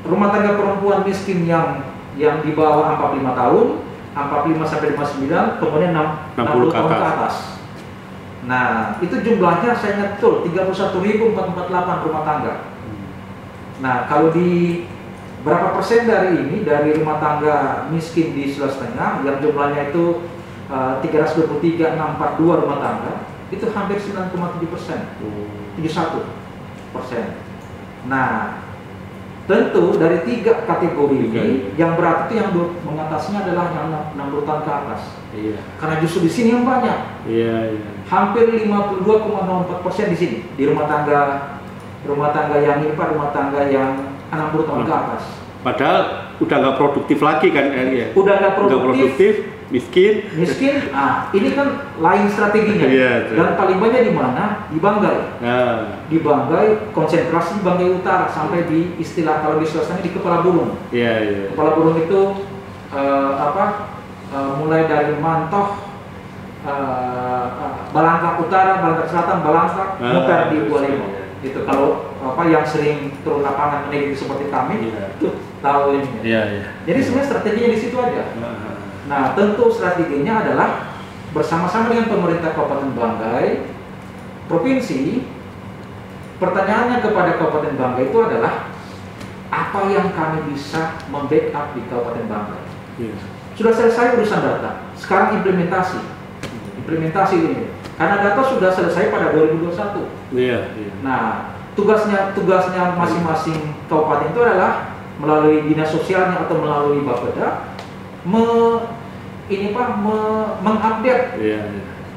Rumah tangga perempuan miskin yang di bawah 45 tahun, 45 sampai 59, kemudian 60 tahun ke atas. Nah, itu jumlahnya saya ingat betul 31.448 rumah tangga. Nah, kalau di berapa persen dari ini dari rumah tangga miskin di Sulawesi Tengah yang jumlahnya itu 323.642 rumah tangga, itu hampir 9,7%, 71%. Nah, tentu dari 3 kategori ini yang berat itu yang mengatasinya adalah yang 60 tahun ke atas. Iya. Karena justru di sini yang banyak. Iya. Hampir 52,04% di sini di rumah tangga yang ini Pak, rumah tangga yang 60 tahun ke atas. Padahal udah nggak produktif lagi kan ya? Udah nggak produktif, miskin. Ini kan lain strateginya. Dan paling banyak di mana? Di Banggai. Di Banggai, konsentrasi di Banggai Utara sampai di istilah kalau di Sulawesi di Kepala Burung. Kepala Burung itu mulai dari Mantoh, Balangkap Utara, Balangkap Selatan, Balangkap, muter di Bualemo. Itu kalau yang sering turun lapangan meneliti seperti kami itu tahu ini. Jadi sebenarnya strateginya di situ aja. Nah, tentu strateginya adalah bersama-sama dengan pemerintah Kabupaten Banggai, provinsi. Pertanyaannya kepada Kabupaten Banggai itu adalah apa yang kami bisa membackup di Kabupaten Banggai. Sudah selesai urusan data, sekarang implementasi ini. Karena data sudah selesai pada 2021. Nah, tugasnya masing-masing kabupaten itu adalah melalui dinas sosialnya atau melalui Bapeda mengupdate,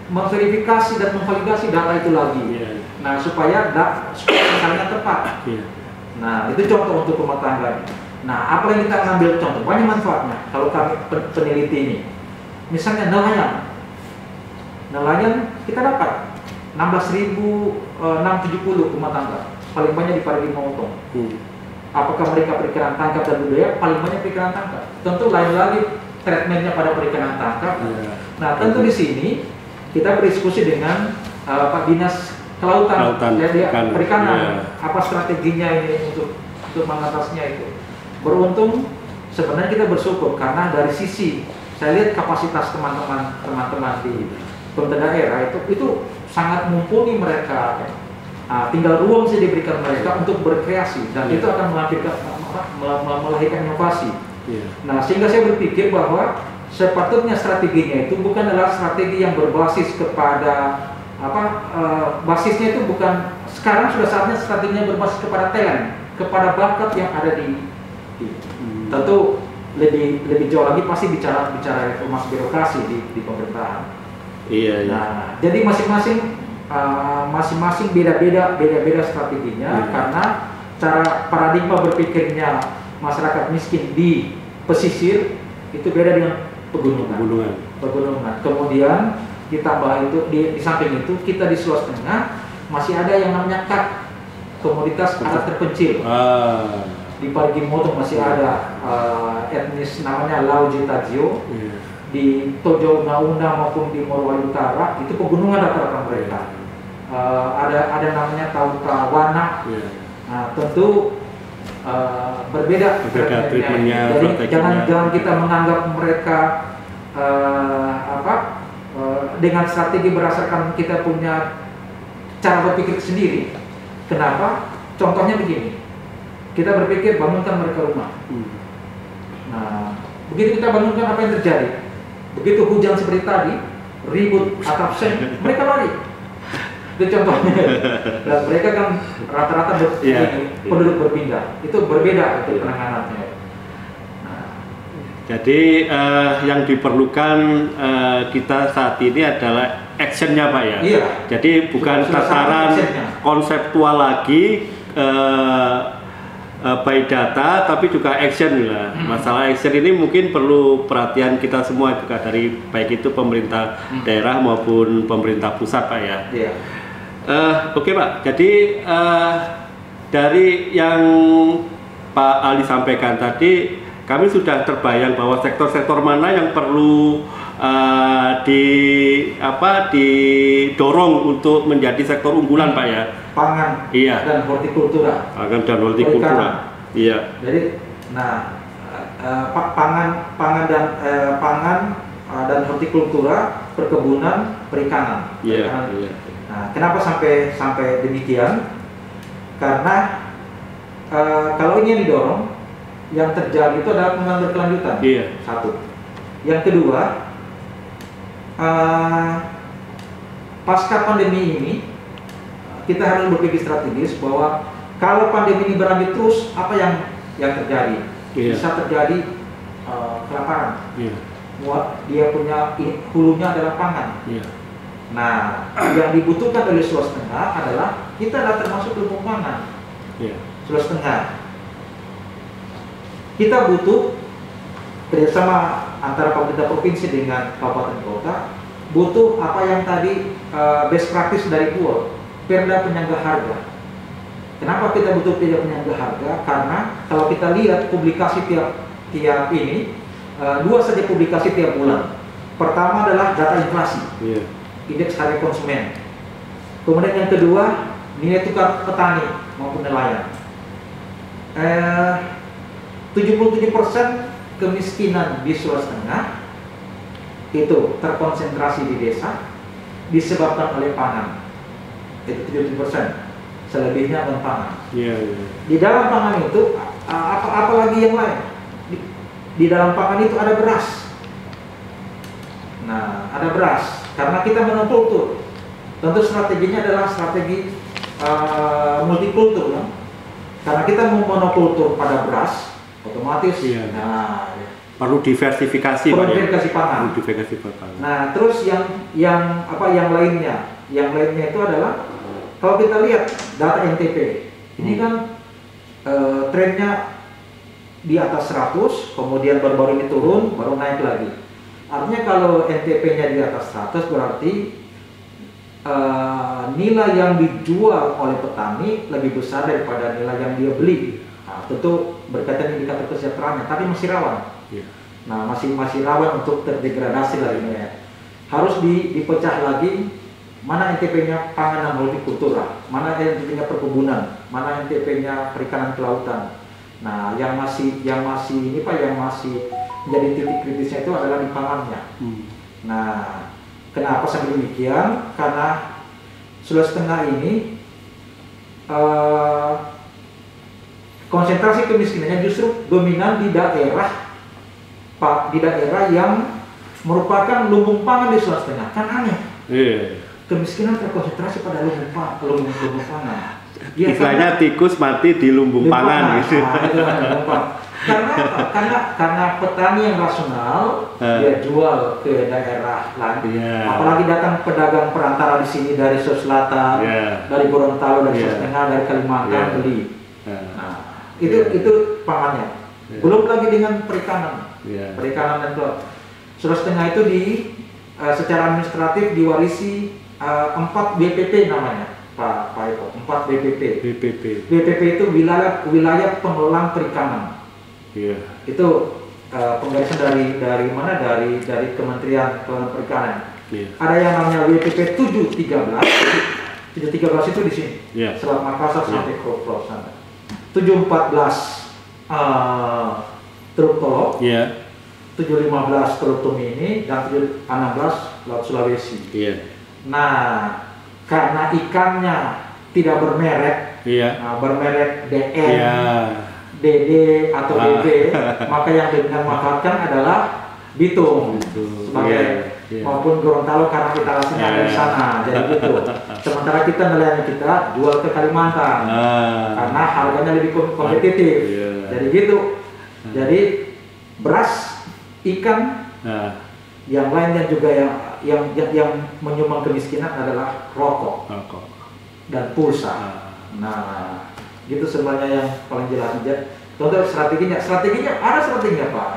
memverifikasi dan memvalidasi data itu lagi. Nah, supaya misalnya tepat. Nah, itu contoh untuk rumah tangga. Nah, apa yang kita ngambil contoh? Banyak manfaatnya kalau kami peneliti ini. Misalnya nelayan kita dapat 16.670 rumah tangga, paling banyak di Parigi Motong. Apakah mereka perikanan tangkap dan budaya? Paling banyak perikanan tangkap. Tentu lain lagi treatmentnya pada perikanan tangkap. Nah, tentu di sini kita berdiskusi dengan Pak Dinas Kelautan, perikanan. Apa strateginya ini untuk mengatasinya itu? Beruntung sebenarnya kita bersyukur karena dari sisi saya lihat kapasitas teman-teman di pemerintah daerah itu sangat mumpuni mereka. Tinggal ruang sih diberikan mereka untuk berkreasi dan itu akan melahirkan inovasi. Nah, sehingga saya berpikir bahwa sepatutnya strateginya itu bukan adalah strategi yang berbasis kepada basisnya itu bukan, sekarang sudah saatnya strateginya berbasis kepada talent. kepada bakat yang ada di tentu lebih jauh lagi pasti bicara reformasi birokrasi di pemerintahan. Iya. Nah, jadi masing-masing beda-beda strateginya karena cara paradigma berpikirnya masyarakat miskin di pesisir itu beda dengan pegunungan. Kemudian ditambah itu di samping itu kita di Sulawesi Tengah masih ada yang namanya KAT, komunitas adat terpencil. Di Parigi Motong masih ada etnis namanya Lauji Tajio. Di Tojo Una maupun di Morowali Utara itu pegunungan rata-rata mereka. Ada namanya Tauta Wana. Nah, tentu berbeda treatmentnya. Jadi jangan kita menganggap mereka dengan strategi berdasarkan kita punya cara berpikir sendiri. Kenapa? Contohnya begini, kita berpikir bangunkan mereka rumah. Nah, begitu kita bangunkan, apa yang terjadi? Begitu hujan seperti tadi, ribut atap seng, mereka lari. Itu contohnya. Dan mereka kan rata-rata penduduk berpindah. Itu berbeda itu penanganannya. Jadi yang diperlukan kita saat ini adalah actionnya, Pak ya. Iya. Jadi bukan tataran konseptual lagi by data, tapi juga action lah. Masalah action ini mungkin perlu perhatian kita semua juga, dari baik itu pemerintah daerah maupun pemerintah pusat, Pak ya. Iya. Oke Pak. Jadi dari yang Pak Ali sampaikan tadi, kami sudah terbayang bahwa sektor-sektor mana yang perlu didorong untuk menjadi sektor unggulan, Pak ya. Pangan dan hortikultura. Pangan dan hortikultura. Iya. Jadi, pangan dan hortikultura, perkebunan, perikanan. Iya. Nah, kenapa sampai demikian? Karena kalau ini yang didorong, yang terjadi itu adalah pengangguran berkelanjutan. Iya. Satu. Yang kedua, pasca pandemi ini kita harus berpikir strategis bahwa kalau pandemi ini berlanjut terus, apa yang terjadi? Iya. Bisa terjadi kelaparan. Iya. Dia punya hulunya adalah pangan. Iya. Nah, yang dibutuhkan oleh Sulawesi Tengah adalah kita adalah termasuk lumbung pangan. Iya. Sulawesi Tengah. Kita butuh kerjasama antara pemerintah provinsi dengan kabupaten kota, butuh apa yang tadi best practice dari Pulau, perda penyangga harga. Kenapa kita butuh perda penyangga harga? Karena kalau kita lihat publikasi tiap ini, dua saja publikasi tiap bulan. Pertama adalah data inflasi, indeks harga konsumen. Kemudian yang kedua, nilai tukar petani maupun nelayan. 77% kemiskinan di Sulawesi Tengah itu terkonsentrasi di desa, disebabkan oleh pangan. Itu 70%, selebihnya non pangan. Di dalam pangan itu apalagi yang lain? Di dalam pangan itu ada beras. Nah, ada beras karena kita monokultur. Tentu strateginya adalah strategi multikultur, kan? Karena kita mau monokultur pada beras, otomatis perlu diversifikasi, pangan. Nah, terus yang lainnya itu adalah kalau kita lihat data NTP ini kan trennya di atas 100, kemudian baru-baru ini turun, baru naik lagi. Artinya kalau NTP-nya di atas 100 berarti nilai yang dijual oleh petani lebih besar daripada nilai yang dia beli. Nah, tentu berkaitan indikator kesejahteraannya, tapi masih rawan. Nah, masih rawan untuk terdegradasi lainnya. Harus dipecah lagi mana NTP-nya pangan dan hortikultura, mana NTP-nya perkebunan, mana NTP-nya perikanan kelautan. Nah, yang masih menjadi titik kritisnya itu adalah di pangannya. Nah, kenapa sampai demikian? Karena Sulawesi Tengah ini konsentrasi kemiskinannya justru dominan di daerah yang merupakan lumbung pangan di Sulawesi Tengah. Kan aneh. Kemiskinan terkonsentrasi pada lumbung pangan. Ya, istilahnya tikus mati di lumbung pangan gitu. Karena apa? Karena petani yang rasional dia jual ke daerah lain. Apalagi datang pedagang perantara di sini dari Sulawesi Selatan, dari Gorontalo, dari Sulawesi Tengah, dari Kalimantan beli. Nah, itu pangannya. Belum lagi dengan perikanan. Perikanan dan telur. Sulawesi Tengah itu secara administratif diwarisi 4 BPP namanya. Pak Eko, 4 BPP. BPP itu wilayah pengelolaan perikanan. Itu penggarisan dari mana? Dari Kementerian Kelautan Perikanan. Ada yang namanya WPP 713. 713 itu di sini. Selat Makassar sampai ke Pulau sana. 714 Teluk Tolok. 715 Teluk Tomini dan 716 Laut Sulawesi. Nah, karena ikannya tidak bermerek, bermerek DN, DD atau DB, maka yang dimanfaatkan adalah Bitung sebagai maupun Gorontalo karena kita langsung ada di sana, jadi gitu. Sementara kita nelayan kita jual ke Kalimantan karena harganya lebih kompetitif, jadi gitu. Jadi beras, ikan, yang lainnya juga yang menyumbang kemiskinan adalah rokok dan pulsa. Nah, gitu sebenarnya yang paling jelas aja. Contoh strateginya ada strateginya Pak.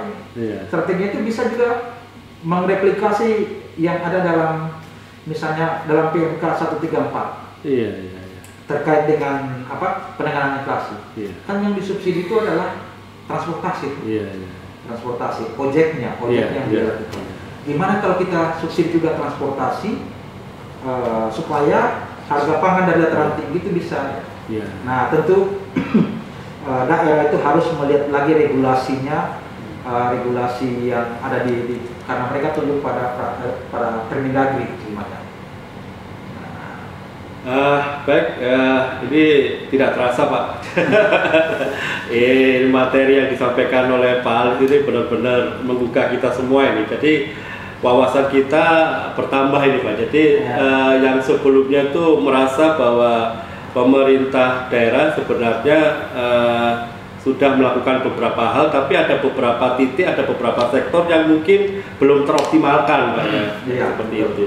Strateginya itu bisa juga mereplikasi yang ada dalam misalnya dalam PMK 134. Terkait dengan penanganan inflasi. Kan yang disubsidi itu adalah transportasi. Transportasi, ojeknya yang dilakukan. Gimana kalau kita subsidi juga transportasi supaya harga pangan dari dataran tinggi itu bisa. Nah, tentu daerah itu harus melihat lagi regulasinya, regulasi yang ada di karena mereka tunduk pada Permendagri gimana. Baik, ini tidak terasa Pak. Materi yang disampaikan oleh Pak Alis ini benar-benar menggugah kita semua ini. Jadi wawasan kita bertambah ini Pak. Jadi yang sebelumnya tuh merasa bahwa pemerintah daerah sebenarnya sudah melakukan beberapa hal, tapi ada beberapa titik, ada beberapa sektor yang mungkin belum teroptimalkan Pak seperti itu.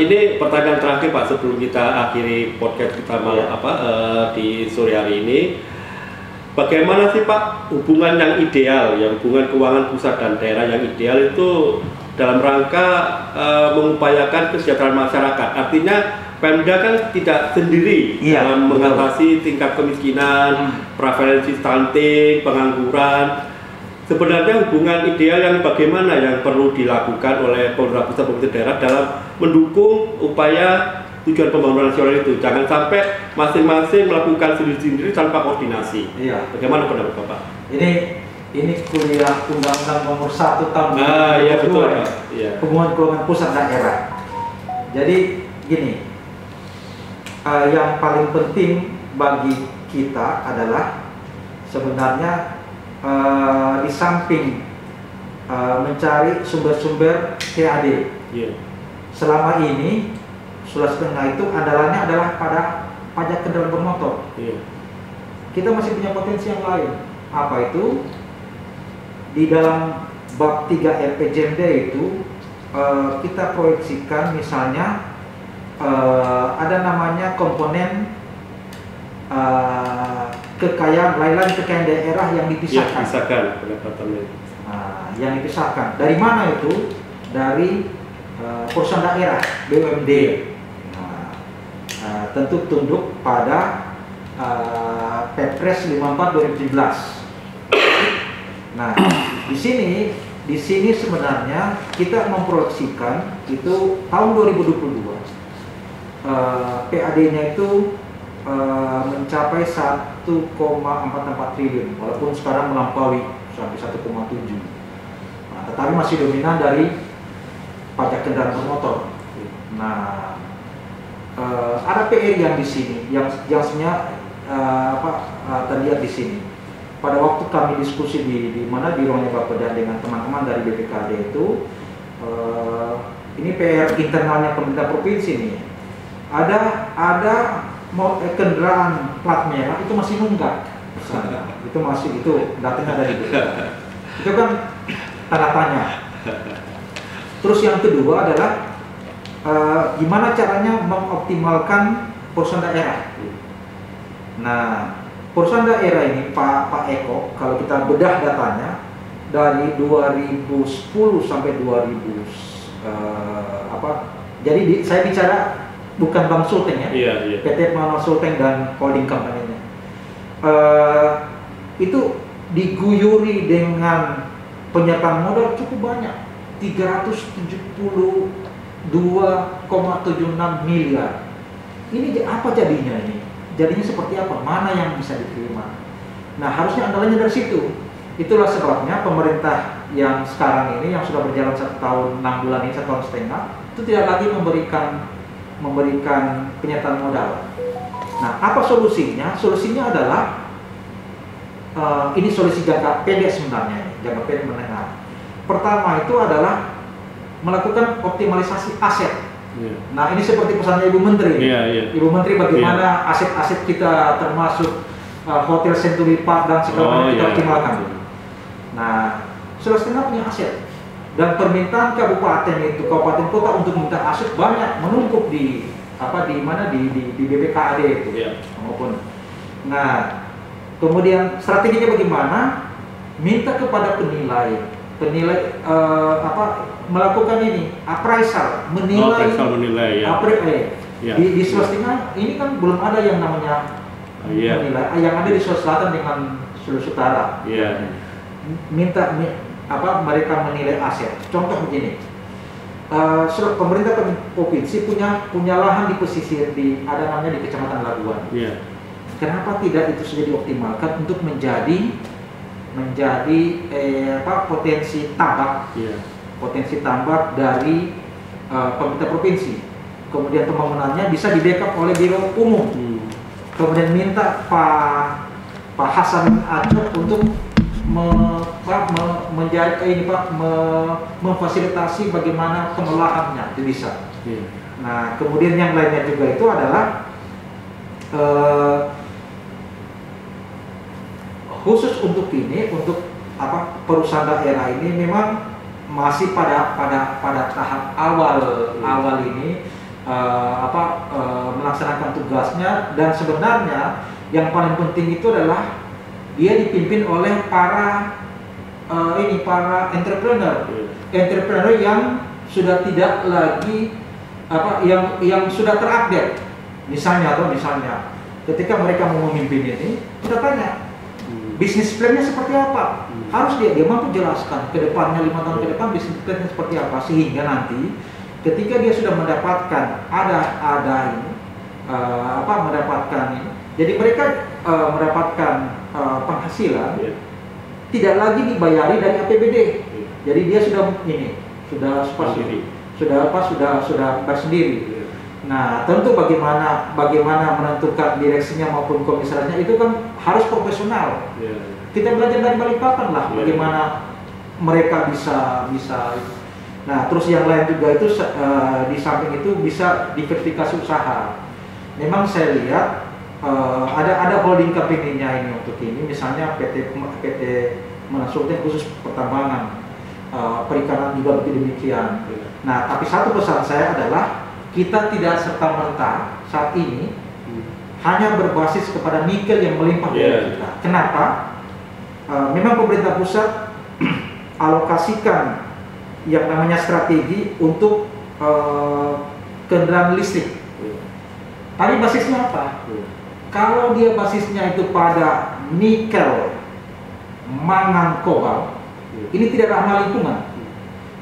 Ini pertanyaan terakhir Pak sebelum kita akhiri podcast kita di sore hari ini. Bagaimana sih Pak hubungan yang ideal, hubungan keuangan pusat dan daerah yang ideal itu dalam rangka mengupayakan kesejahteraan masyarakat? Artinya Pemda kan tidak sendiri dalam mengatasi tingkat kemiskinan, prevalensi stunting, pengangguran. Sebenarnya hubungan ideal yang bagaimana yang perlu dilakukan oleh pemerintah pusat, pemerintah daerah dalam mendukung upaya tujuan pembangunan nasional itu? Jangan sampai masing-masing melakukan sendiri-sendiri tanpa koordinasi. Bagaimana pendapat Bapak? Ini kuliah Undang-Undang Nomor 1 Tahun 2022 hubungan keuangan pusat daerah. Jadi gini, yang paling penting bagi kita adalah sebenarnya di samping mencari sumber-sumber PAD. Selama ini Sulawesi Tengah itu andalannya adalah pada pajak kendaraan bermotor. Kita masih punya potensi yang lain. Apa itu? Di dalam bab 3 RPJMD itu kita proyeksikan misalnya ada namanya komponen kekayaan daerah yang dipisahkan. Yang dipisahkan. Dari mana itu? Dari perusahaan daerah BUMD. Tentu tunduk pada Perpres 54 2017. Nah, di sini sebenarnya kita memproyeksikan itu tahun 2022 PAD-nya itu mencapai 1,44 triliun, walaupun sekarang melampaui sampai 1,7. Tetapi masih dominan dari pajak kendaraan bermotor. Nah, ada PR yang di sini, yang sebenarnya terlihat di sini. Pada waktu kami diskusi di ruangnya Bapeda dengan teman-teman dari BPKD itu, ini PR internalnya pemerintah provinsi nih. Ada kendaraan plat merah itu masih nunggak, itu masih datanya dari itu kan tanda tanya. Terus yang kedua adalah gimana caranya mengoptimalkan perusahaan daerah. Nah, perusahaan daerah ini Pak Eko, kalau kita bedah datanya dari 2010 sampai 2000 jadi saya bicara bukan Bank Sulteng ya, PT Pembangunan Sulteng dan holding company-nya. Itu diguyuri dengan penyertaan modal cukup banyak, 372,76 miliar. Ini apa jadinya ini? Jadinya seperti apa? Mana yang bisa diterima? Nah, harusnya andalanya dari situ. Itulah sebabnya pemerintah yang sekarang ini, yang sudah berjalan 1 tahun 6 bulan ini, 1 tahun setengah, itu tidak lagi memberikan penyertaan modal. Nah, apa solusinya? Solusinya adalah ini solusi jangka pendek sebenarnya, jangka pendek menengah. Pertama itu adalah melakukan optimalisasi aset. Nah, ini seperti pesannya Ibu Menteri. Ibu Menteri bagaimana aset-aset kita termasuk Hotel Century Park dan segala macam kita optimalkan. Nah, Sulawesi Tengah punya aset dan permintaan kabupaten kota untuk minta aset banyak menumpuk di BPKAD itu maupun. Nah, kemudian strateginya bagaimana? Minta kepada penilai melakukan ini appraisal, menilai di Sulawesi Tengah ini kan belum ada yang namanya menilai, yang ada di Sulawesi Selatan dengan Sulawesi Utara. Minta mereka menilai aset. Contoh begini, pemerintah provinsi punya lahan di pesisir ada namanya di Kecamatan Labuan. Kenapa tidak itu sudah dioptimalkan untuk menjadi potensi tambak dari pemerintah provinsi. Kemudian pembangunannya bisa di backup oleh Biro Umum. Kemudian minta Pak Hasan Acok untuk memfasilitasi bagaimana pengolahannya itu bisa. Nah, kemudian yang lainnya juga itu adalah khusus untuk perusahaan daerah ini memang masih pada tahap awal ini melaksanakan tugasnya, dan sebenarnya yang paling penting itu adalah dia dipimpin oleh para entrepreneur yang sudah tidak lagi yang sudah terupdate. Misalnya ketika mereka mau memimpin ini, kita tanya bisnis plan-nya seperti apa? Harus dia mampu jelaskan ke depannya 5 tahun ke depan bisnis plan-nya seperti apa, sehingga nanti ketika dia sudah mendapatkan mendapatkan ini, jadi mereka mendapatkan penghasilan tidak lagi dibayari dari APBD. Jadi dia sudah bayar sendiri. Nah, tentu bagaimana menentukan direksinya maupun komisarisnya itu kan harus profesional. Kita belajar dari Balikpapan lah, bagaimana mereka bisa. Nah, terus yang lain juga itu di samping itu bisa diverifikasi usaha. Memang saya lihat ada holding company-nya ini untuk ini, misalnya PT Sulteng khusus pertambangan, perikanan juga begitu demikian. Nah, tapi satu pesan saya adalah kita tidak serta-merta saat ini hanya berbasis kepada nikel yang melimpah dari kita. Kenapa? Memang pemerintah pusat alokasikan yang namanya strategi untuk kendaraan listrik. Tapi basisnya apa? Kalau dia basisnya itu pada nikel, mangan, kobalt, ini tidak ramah lingkungan.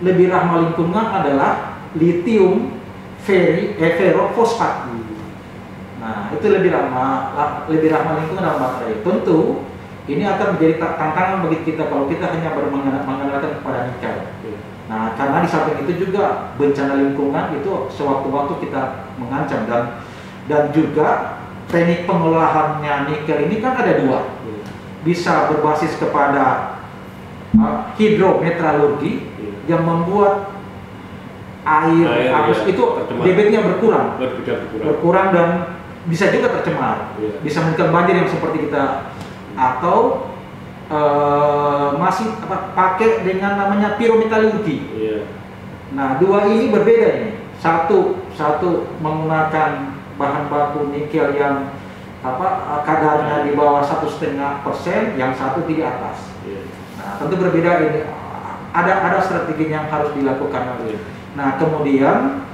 Lebih ramah lingkungan adalah litium, ferrofosfat. Nah, itu lebih ramah lingkungan dalam baterai. Tentu ini akan menjadi tantangan bagi kita kalau kita hanya mengandalkan kepada nikel. Nah, karena di samping itu juga bencana lingkungan itu sewaktu-waktu kita mengancam, dan juga teknik pengolahannya nikel ini kan ada dua. Bisa berbasis kepada hidrometeorologi yang membuat air itu debitnya berkurang dan bisa juga tercemar, bisa menimbulkan banjir yang seperti kita, atau masih pakai dengan namanya pirometalurgi. Nah, dua ini berbeda ini. Satu menggunakan bahan baku nikel yang kadarnya di bawah 1,5%, yang satu di atas. Nah, tentu berbeda ini. Ada strategi yang harus dilakukan. Nah, kemudian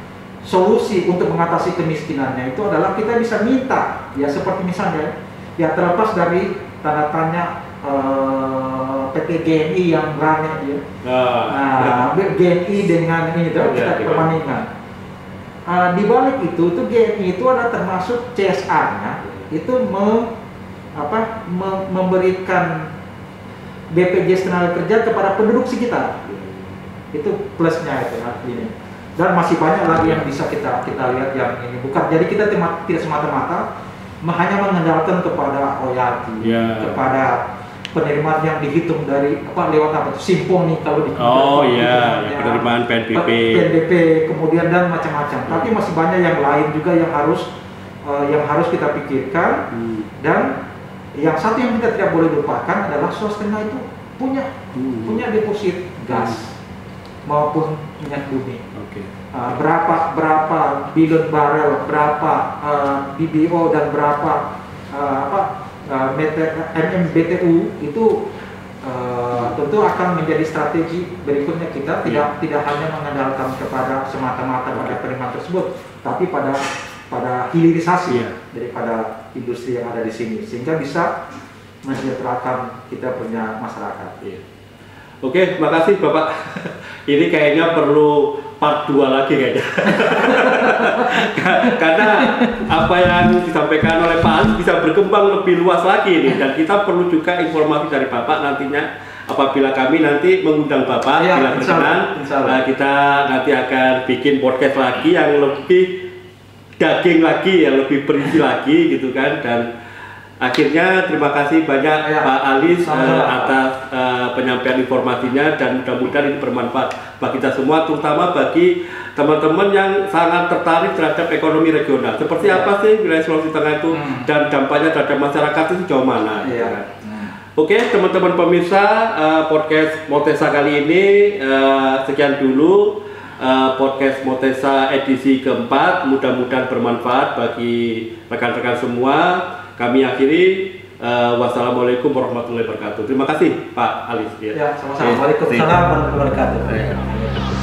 solusi untuk mengatasi kemiskinannya itu adalah kita bisa minta, ya seperti misalnya, ya terlepas dari tanda tanya PT GNI yang rame dia. Nah, GNI dengan ini tuh kita perbandingkan. Di balik itu GNI itu ada termasuk CSR-nya itu memberikan BPJS tenaga kerja kepada penduduk sekitar. Itu plusnya itu artinya. Dan masih banyak lagi yang bisa kita lihat yang ini. Bukan, jadi kita tidak semata-mata hanya mengandalkan kepada royalti, kepada penerimaan yang dihitung dari lewat simponi kalau di penerimaan PNBP, kemudian dan macam-macam. Tapi masih banyak yang lain juga yang harus kita pikirkan. Dan yang satu yang kita tidak boleh lupakan adalah swasta itu punya deposit gas maupun minyak bumi. Berapa billion barrel, berapa BBO dan berapa MMBTU itu tentu akan menjadi strategi berikutnya. Kita tidak hanya mengandalkan kepada semata-mata pada penerimaan tersebut, tapi pada hilirisasi daripada industri yang ada di sini, sehingga bisa mensejahterakan kita punya masyarakat. Oke, makasih Bapak. Ini kayaknya perlu part 2 lagi kayaknya. Karena apa yang disampaikan oleh Pak Ali bisa berkembang lebih luas lagi ini, dan kita perlu juga informasi dari Bapak nantinya. Apabila kami nanti mengundang Bapak, bila berkenan, kita nanti akan bikin podcast lagi yang lebih daging lagi, yang lebih berisi lagi gitu kan. Dan akhirnya terima kasih banyak Pak Alis atas penyampaian informasinya, dan mudah-mudahan ini bermanfaat bagi kita semua, terutama bagi teman-teman yang sangat tertarik terhadap ekonomi regional. Seperti apa sih wilayah Sulawesi Tengah itu dan dampaknya terhadap masyarakat itu sejauh mana? Oke, teman-teman pemirsa, podcast Motesa kali ini sekian dulu. Podcast Motesa edisi keempat, mudah-mudahan bermanfaat bagi rekan-rekan semua. Kami akhiri, wassalamualaikum warahmatullahi wabarakatuh. Terima kasih Pak Alis. Sama-sama. Waalaikumsalam warahmatullahi wabarakatuh.